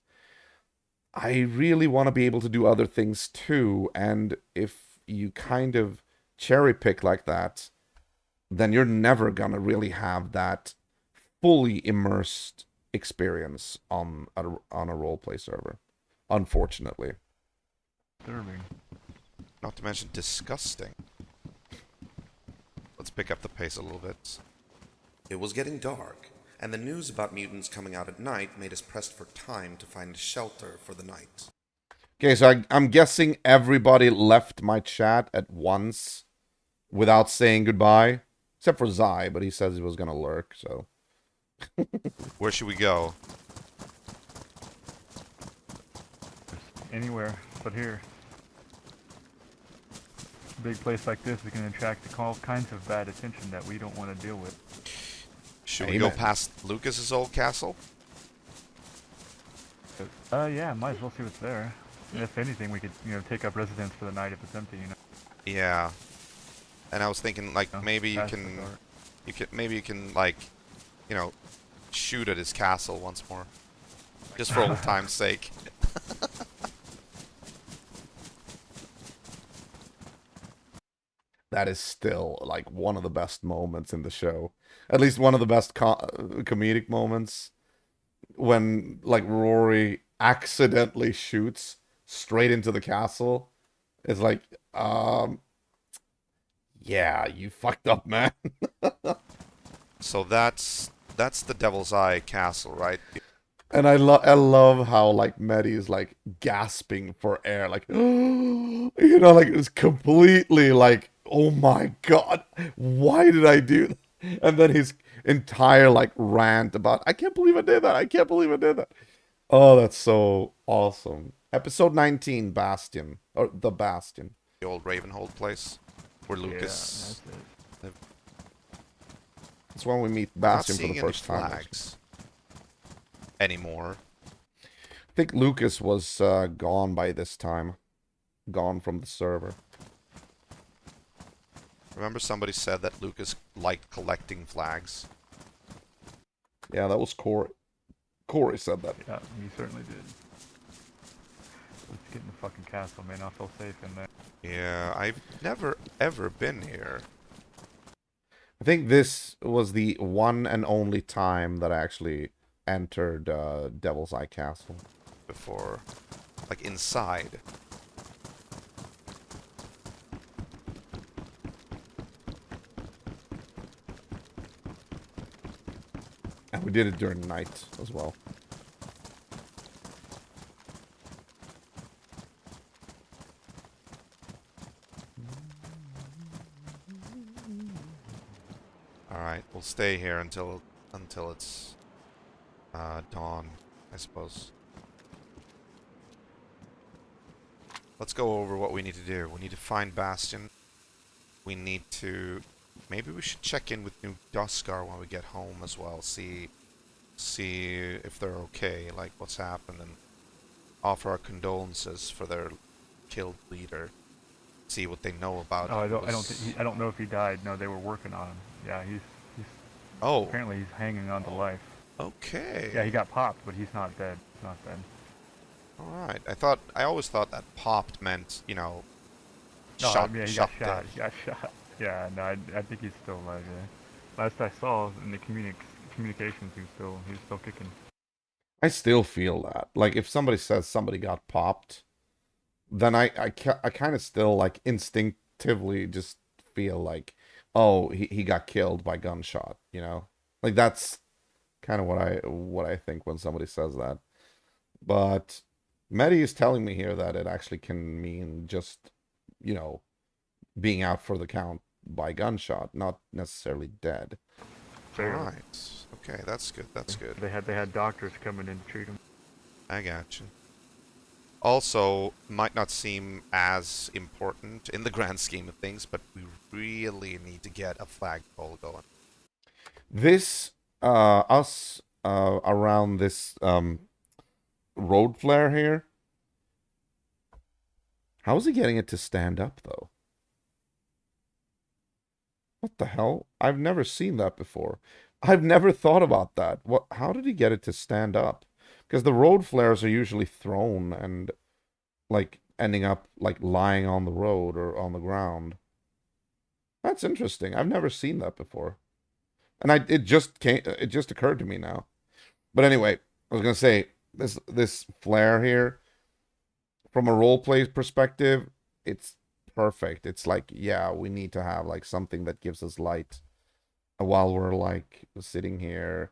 I really want to be able to do other things too. And if you kind of cherry pick like that, then you're never gonna really have that fully immersed experience on a roleplay server, unfortunately. Disturbing. Not to mention disgusting. Let's pick up the pace a little bit. It was getting dark, and the news about mutants coming out at night made us pressed for time to find shelter for the night. Okay, so I'm guessing everybody left my chat at once without saying goodbye, except for Zai, but he says he was gonna lurk, so. Where should we go? Anywhere but here. A big place like this is going to attract all kinds of bad attention that we don't want to deal with. Should we go past Lucas's old castle? Yeah, might as well see what's there. And if anything, we could, take up residence for the night if it's empty, Yeah. And I was thinking, like, maybe you can, like, shoot at his castle once more. Just for old time's sake. That is still, like, one of the best moments in the show. At least one of the best comedic moments. When, like, Rory accidentally shoots straight into the castle. It's like, yeah, you fucked up, man. So that's the Devil's Eye castle, right? And I love how, like, Mehdi is, like, gasping for air, like, like, it's completely, like, oh my god, why did I do that? And then his entire, like, rant about, I can't believe I did that, I can't believe I did that. Oh, that's so awesome. Episode 19, Bastion, or The Bastion. The old Ravenhold place, where Lucas... Yeah, that's it. That's when we meet Bastion for the Not first seeing any time. flags anymore. I think Lucas was gone by this time. Gone from the server. Remember somebody said that Lucas liked collecting flags? Yeah, that was Corey. Corey said that. Yeah, he certainly did. Let's get in the fucking castle, man. I feel safe in there. Yeah, I've never ever been here I think this was the one and only time that I actually entered Devil's Eye Castle. before. Like inside. And we did it during night as well. Alright, we'll stay here until it's dawn, I suppose. Let's go over what we need to do. We need to find Bastion. We need to... Maybe we should check in with New Duskar when we get home as well. See if they're okay, like what's happened, and offer our condolences for their killed leader. See what they know about Oh, it. I don't know if he died. No, they were working on him. Yeah, he's Oh, apparently he's hanging on to life. okay. Yeah, he got popped, but he's not dead. He's not dead. Alright. I always thought that popped meant, you know, No, shot, yeah, he shot got shot. dead. He got shot. Yeah, no, I think he's still alive. Yeah. Last I saw in the communications, he was still kicking. I still feel that. Like, if somebody says somebody got popped, then I kind of still, like, instinctively just feel like, oh, he got killed by gunshot, you know? Like, that's kind of what I think when somebody says that. But Medi is telling me here that it actually can mean just, you know, being out for the count by gunshot, not necessarily dead. Barely. Alright. Okay, that's good, that's good. They had doctors coming in to treat him. I gotcha. Also, might not seem as important in the grand scheme of things, but we really need to get a flagpole going. This, us, around this, road flare here. How is he getting it to stand up, though? What the hell? I've never seen that before. I've never thought about that. How did he get it to stand up? Because the road flares are usually thrown and, like, ending up, like, lying on the road or on the ground. That's interesting. I've never seen that before. And it just occurred to me now. But anyway, I was gonna say, this flare here, from a roleplay perspective, it's perfect. It's like, yeah, we need to have like something that gives us light while we're like sitting here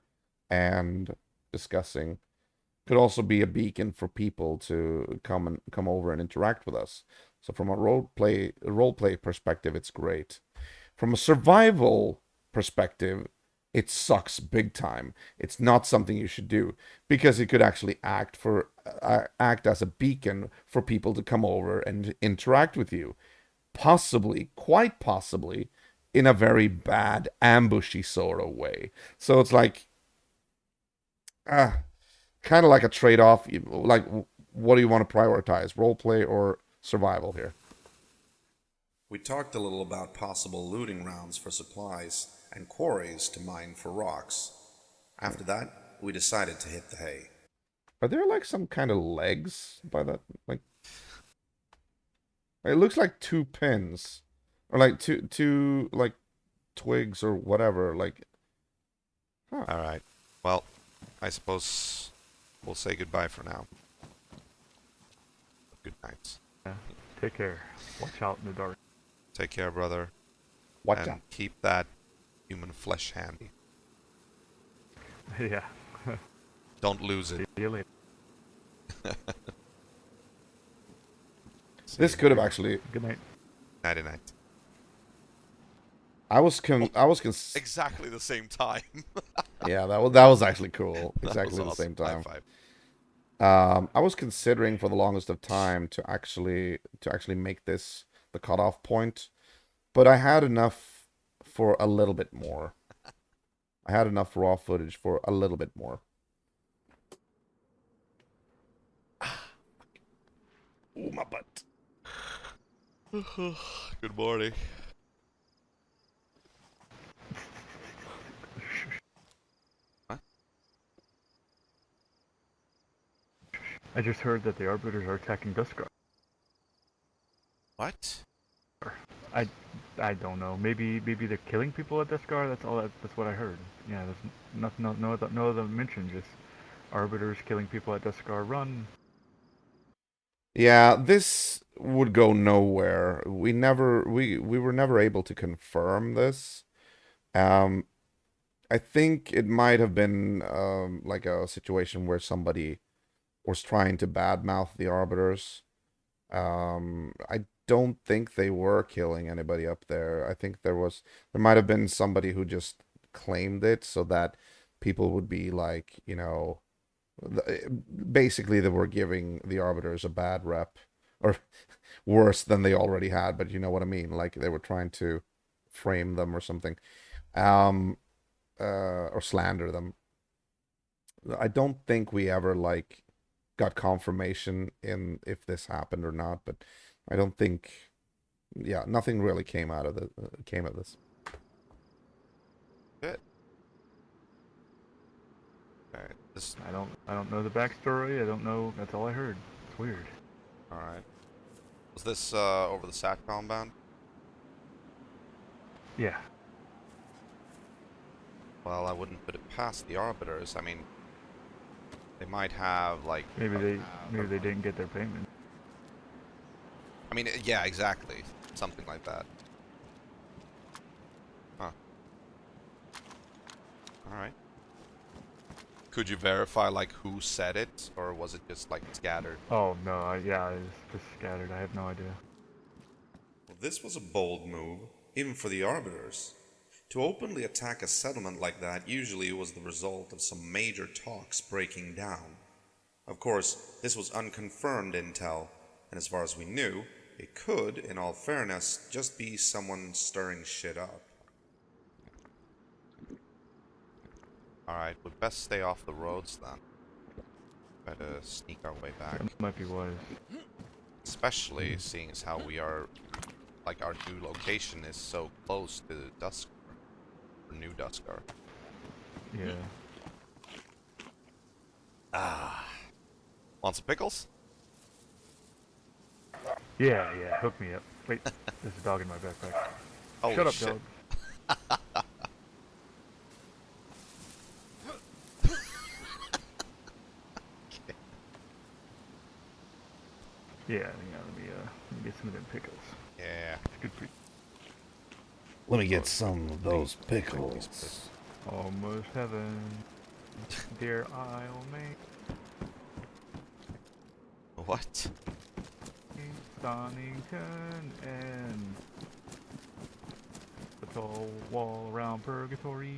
and discussing. Could also be a beacon for people to come over and interact with us. So from a roleplay perspective, it's great. From a survival perspective, it sucks big time. It's not something you should do because it could actually act as a beacon for people to come over and interact with you. Possibly, quite possibly, in a very bad ambushy sort of way. So it's like, kind of like a trade-off. Like, what do you want to prioritize, roleplay or survival here? We talked a little about possible looting rounds for supplies and quarries to mine for rocks. After that, we decided to hit the hay. Are there like some kind of legs by that? Like, it looks like two pins, or like two like twigs or whatever. Like, huh. All right. Well, I suppose we'll say goodbye for now. Good night. Yeah. Take care. Watch out in the dark. Take care, brother. Watch and out. keep that human flesh handy. Yeah. Don't lose it. See you later. This could have actually. Good night. Nighty night. I was Exactly the same time. Yeah, that was actually cool. That Exactly was the same awesome. time. High five. I was considering for the longest of time to actually make this the cutoff point, but I had enough for a little bit more. I had enough raw footage for a little bit more. Ooh, my butt. Good morning. What? I just heard that the Arbiters are attacking Duskar. What? I, I don't know. Maybe they're killing people at Deskar. That's what I heard. Yeah, there's nothing, no other mention. Just arbiters killing people at Deskar Run. Yeah, this would go nowhere. We were never able to confirm this. Um, I think it might have been like a situation where somebody was trying to badmouth the arbiters. I don't think they were killing anybody up there. I think there might have been somebody who just claimed it so that people would be like, basically they were giving the arbiters a bad rep, or worse than they already had, but you know what I mean, like they were trying to frame them or something, um or slander them. I don't think we ever like got confirmation in if this happened or not, but I don't think, yeah, nothing really came of this. Good. Alright, this... I don't know the backstory. I don't know. That's all I heard. It's weird. Alright. Was this, over the SATCOM band? Yeah. Well, I wouldn't put it past the arbiters. I mean, they might have, like... Maybe they didn't get their payment. I mean, yeah, exactly. Something like that. Huh. Alright. Could you verify, like, who said it? Or was it just, like, scattered? Oh no. Yeah, it's just scattered. I have no idea. Well, this was a bold move, even for the arbiters. To openly attack a settlement like that usually was the result of some major talks breaking down. Of course, this was unconfirmed intel, and as far as we knew, it could, in all fairness, just be someone stirring shit up. Alright, we'd best stay off the roads then. Try to sneak our way back. That might be wise. Especially seeing as how we are, like, our new location is so close to Dusk, or New Duskar. Yeah. Ah. Want some pickles? Yeah. Hook me up. Wait, there's a dog in my backpack. Holy Shut up, shit. dog. Yeah. Let me get some of them pickles. Yeah. It's good for you. Let me get some of those pickles. Almost heaven. Dear I'll make What? Stonington and the tall wall around purgatory.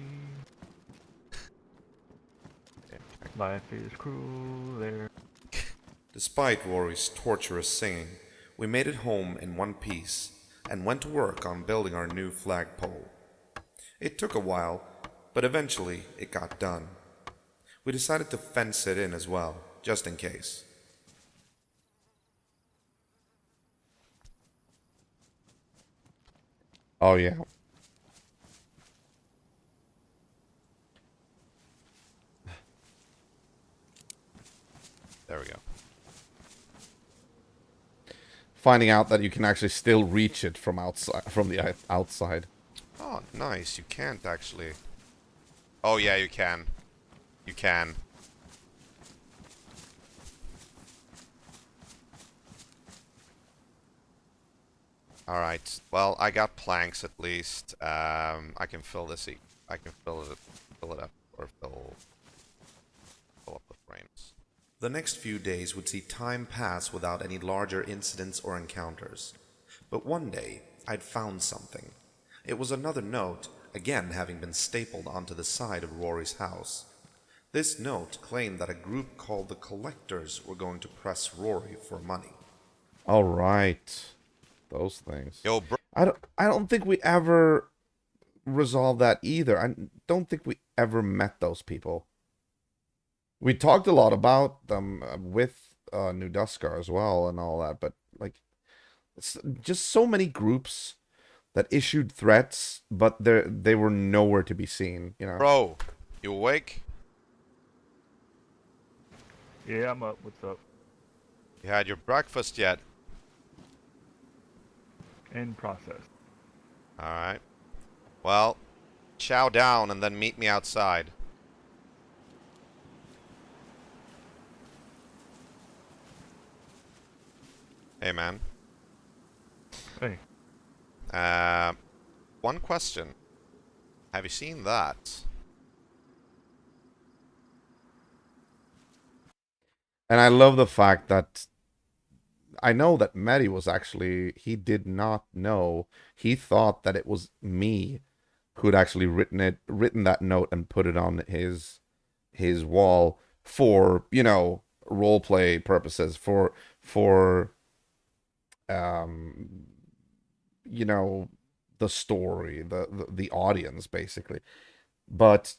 Life is cruel there. Despite Rory's torturous singing, we made it home in one piece and went to work on building our new flagpole. It took a while, but eventually it got done. We decided to fence it in as well, just in case. Oh yeah. There we go. Finding out that you can actually still reach it from the outside. Oh, nice. You can't actually... Oh, yeah, you can. You can. Alright. Well, I got planks at least. I can fill this... I can fill it up. Or fill up the frames. The next few days would see time pass without any larger incidents or encounters. But one day, I'd found something. It was another note, again having been stapled onto the side of Rory's house. This note claimed that a group called the Collectors were going to press Rory for money. All right, those things. Yo, bro. I don't think we ever resolved that either. I don't think we ever met those people. We talked a lot about them with New Duskar as well and all that, but like, it's just so many groups that issued threats, but they were nowhere to be seen. You know. Bro, you awake? Yeah, I'm up. What's up? You had your breakfast yet? In process. Alright. Well, chow down and then meet me outside. Hey, man. Hey. One question. Have you seen that? And I love the fact that I know that Mehdi was actually, he did not know. He thought that it was me who'd actually written that note and put it on his wall for, role play purposes, for um you know the story, the audience basically. But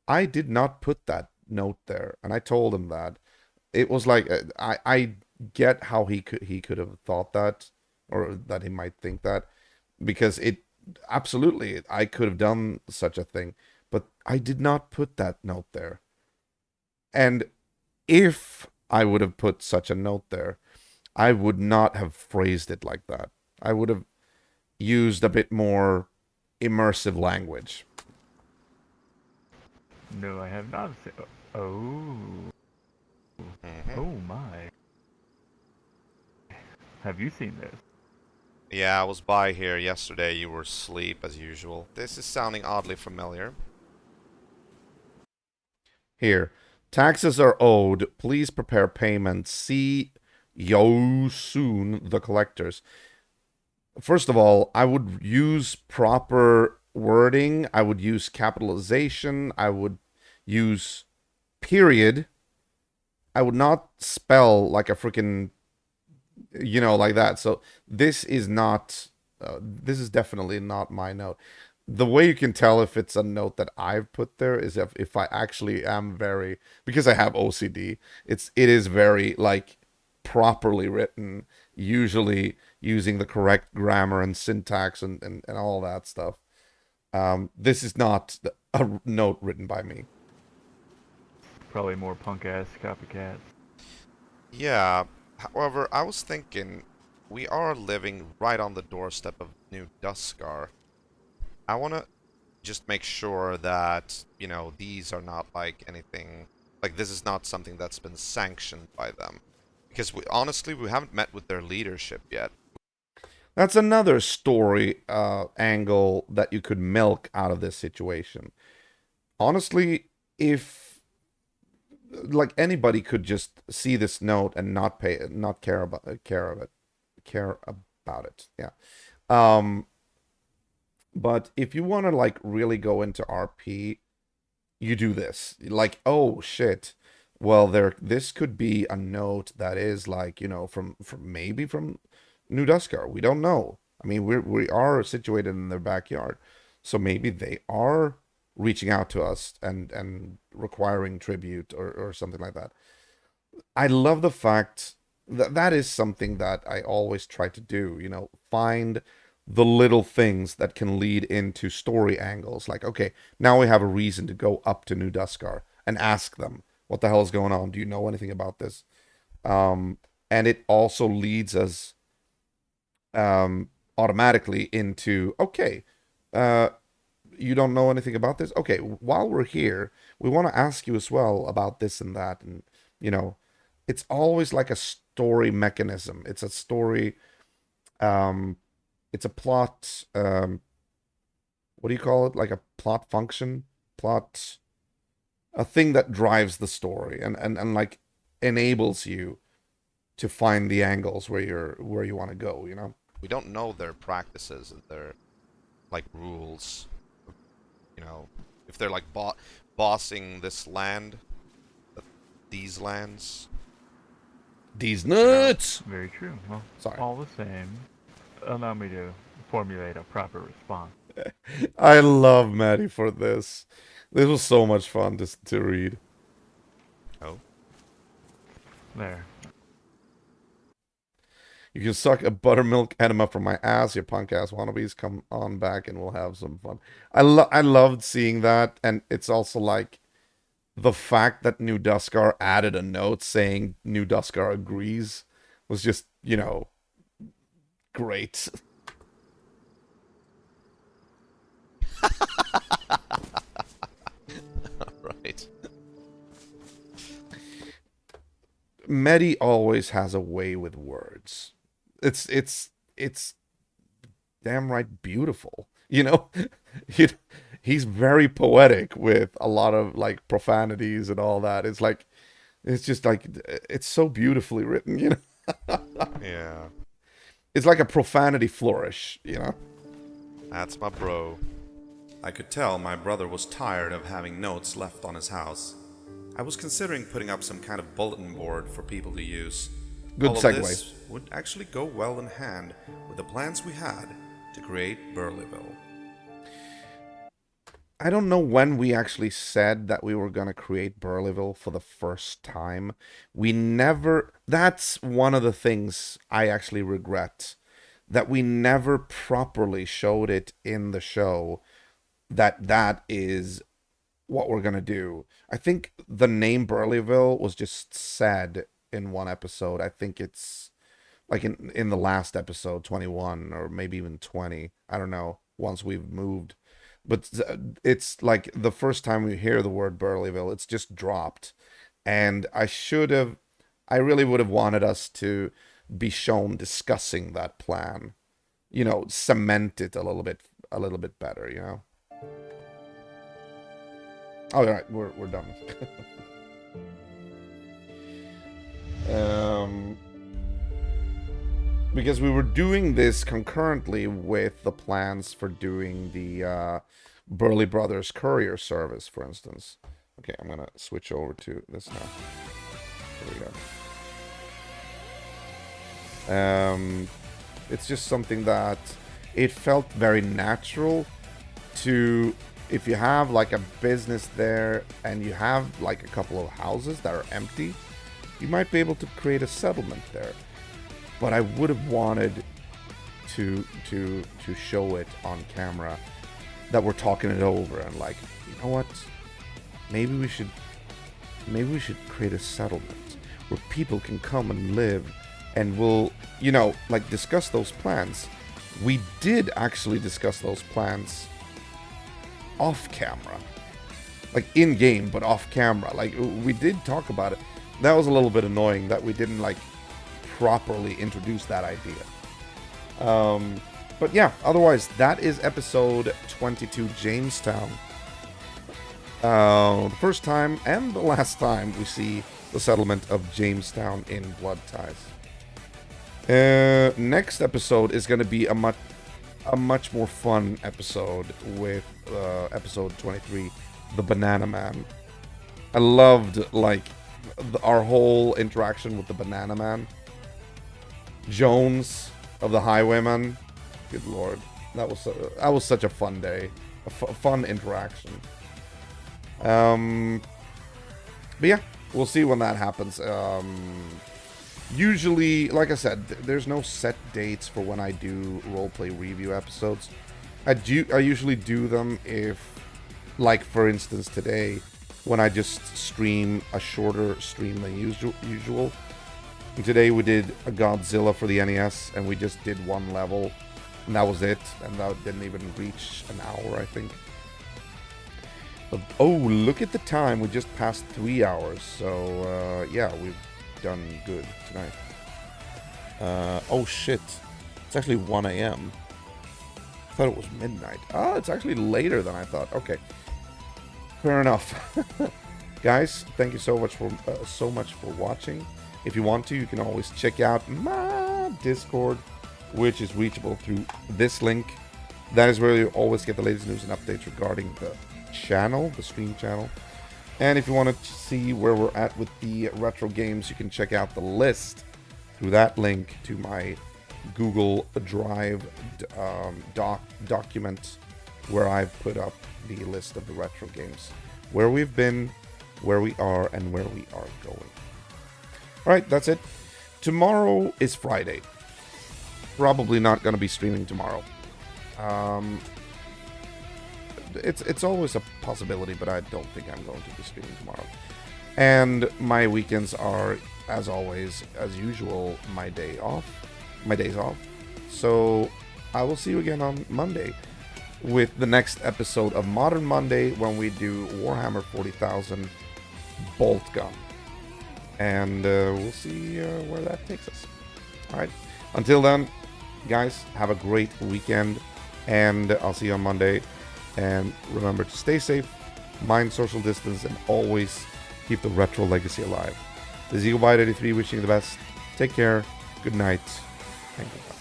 I did not put that note there, and I told him that. It was like I get how he could have thought that, or that he might think that, because it absolutely I could have done such a thing, but I did not put that note there. And if I would have put such a note there, I would not have phrased it like that. I would have used a bit more immersive language. No, I have not seen. Oh. Oh my. Have you seen this? Yeah, I was by here yesterday. You were asleep as usual. This is sounding oddly familiar. Here, taxes are owed. Please prepare payment. See yo soon, the collectors. First of all, I would use proper wording. I would use capitalization. I would use period. I would not spell like a freaking, like that. So this is not, this is definitely not my note. The way you can tell if it's a note that I've put there is if I actually am very, because I have OCD, it is very like properly written, usually using the correct grammar and syntax and all that stuff. This is not a note written by me. Probably more punk ass copycats. Yeah, however, I was thinking we are living right on the doorstep of New Duskar. I want to just make sure that, these are not like anything, like this is not something that's been sanctioned by them. Because honestly, we haven't met with their leadership yet. That's another story angle that you could milk out of this situation. Honestly, if like anybody could just see this note and not care about it. Yeah. Um, but if you want to like really go into RP, you do this. Like, oh shit. Well, this could be a note that is like, from maybe from New Duskar. We don't know. I mean, we are situated in their backyard. So maybe they are reaching out to us and requiring tribute or something like that. I love the fact that that is something that I always try to do, find the little things that can lead into story angles. Like, okay, now we have a reason to go up to New Duskar and ask them, what the hell is going on? Do you know anything about this? And it also leads us automatically into, okay, uh, you don't know anything about this? Okay, while we're here, we want to ask you as well about this and that. And, you know, it's always like a story mechanism. It's a story, um, it's a plot, what do you call it? Like a plot function? Plot, a thing that drives the story and like enables you to find the angles where you want to go, you know? We don't know their practices and their like rules. If they're like bossing this land, these lands. These nuts! Very true. Well, Sorry. all the same, allow me to formulate a proper response. I love Maddie for this. This was so much fun to read. Oh. There. You can suck a buttermilk enema from my ass, you punk ass wannabes. Come on back and we'll have some fun. I loved seeing that, and it's also like the fact that New Duskar added a note saying New Duskar agrees was just, great. Medi always has a way with words. It's damn right beautiful. He, he's very poetic with a lot of like profanities and all that. It's just like it's so beautifully written. Yeah, It's like a profanity flourish. that's my bro. I could tell my brother was tired of having notes left on his house. I was considering putting up some kind of bulletin board for people to use. Good All of segue. this would actually go well in hand with the plans we had to create Burleyville. I don't know when we actually said that we were going to create Burleyville for the first time. We never. That's one of the things I actually regret. That we never properly showed it in the show that is what we're going to do. I think the name Burleyville was just said in one episode. I think it's like in the last episode, 21, or maybe even 20. I don't know, once we've moved. But it's like the first time we hear the word Burleyville, it's just dropped. And I really would have wanted us to be shown discussing that plan. Cement it a little bit better. All right, we're done. Because we were doing this concurrently with the plans for doing the Burley Brothers courier service, for instance. Okay, I'm gonna switch over to this now. There we go. It's just something that it felt very natural to, if you have like a business there and you have like a couple of houses that are empty, you might be able to create a settlement there. But I would have wanted to show it on camera, that we're talking it over and like, you know what? Maybe we should create a settlement where people can come and live, and we'll, like discuss those plans. We did actually discuss those plans off camera. Like in game, but off camera. Like we did talk about it. That was a little bit annoying that we didn't like properly introduce that idea. But yeah, otherwise that is episode 22, Jamestown. The first time and the last time we see the settlement of Jamestown in Blood Ties. Next episode is going to be a much more fun episode with episode 23, the Banana Man. I loved like our whole interaction with the Banana Man. Jones of the Highwayman. Good lord, that was such a fun day, a fun interaction. But yeah, we'll see when that happens. Usually, like I said, there's no set dates for when I do roleplay review episodes. I usually do them if, like for instance today, when I just stream a shorter stream than usual. And today we did a Godzilla for the NES, and we just did one level, and that was it, and that didn't even reach an hour, I think. But, oh, look at the time, we just passed 3 hours, so yeah, we've done good tonight. Oh shit, it's actually 1 a.m. I thought it was midnight. Oh, it's actually later than I thought. Okay, fair enough. Guys, thank you so much for watching. If you want to, you can always check out my Discord, which is reachable through this link. That is where you always get the latest news and updates regarding the channel, the stream channel. And if you want to see where we're at with the retro games, you can check out the list through that link to my Google Drive document, where I've put up the list of the retro games, where we've been, where we are, and where we are going. Alright, that's it. Tomorrow is Friday. Probably not going to be streaming tomorrow. It's always a possibility, but I don't think I'm going to be streaming tomorrow. And my weekends are, as always, as usual, my days off. So I will see you again on Monday with the next episode of Modern Monday, when we do Warhammer 40,000 Bolt Gun. and we'll see where that takes us. All right. Until then, guys, have a great weekend, and I'll see you on Monday. And remember to stay safe, mind social distance, and always keep the retro legacy alive. This is EagleBite83 wishing you the best. Take care. Good night. And goodbye.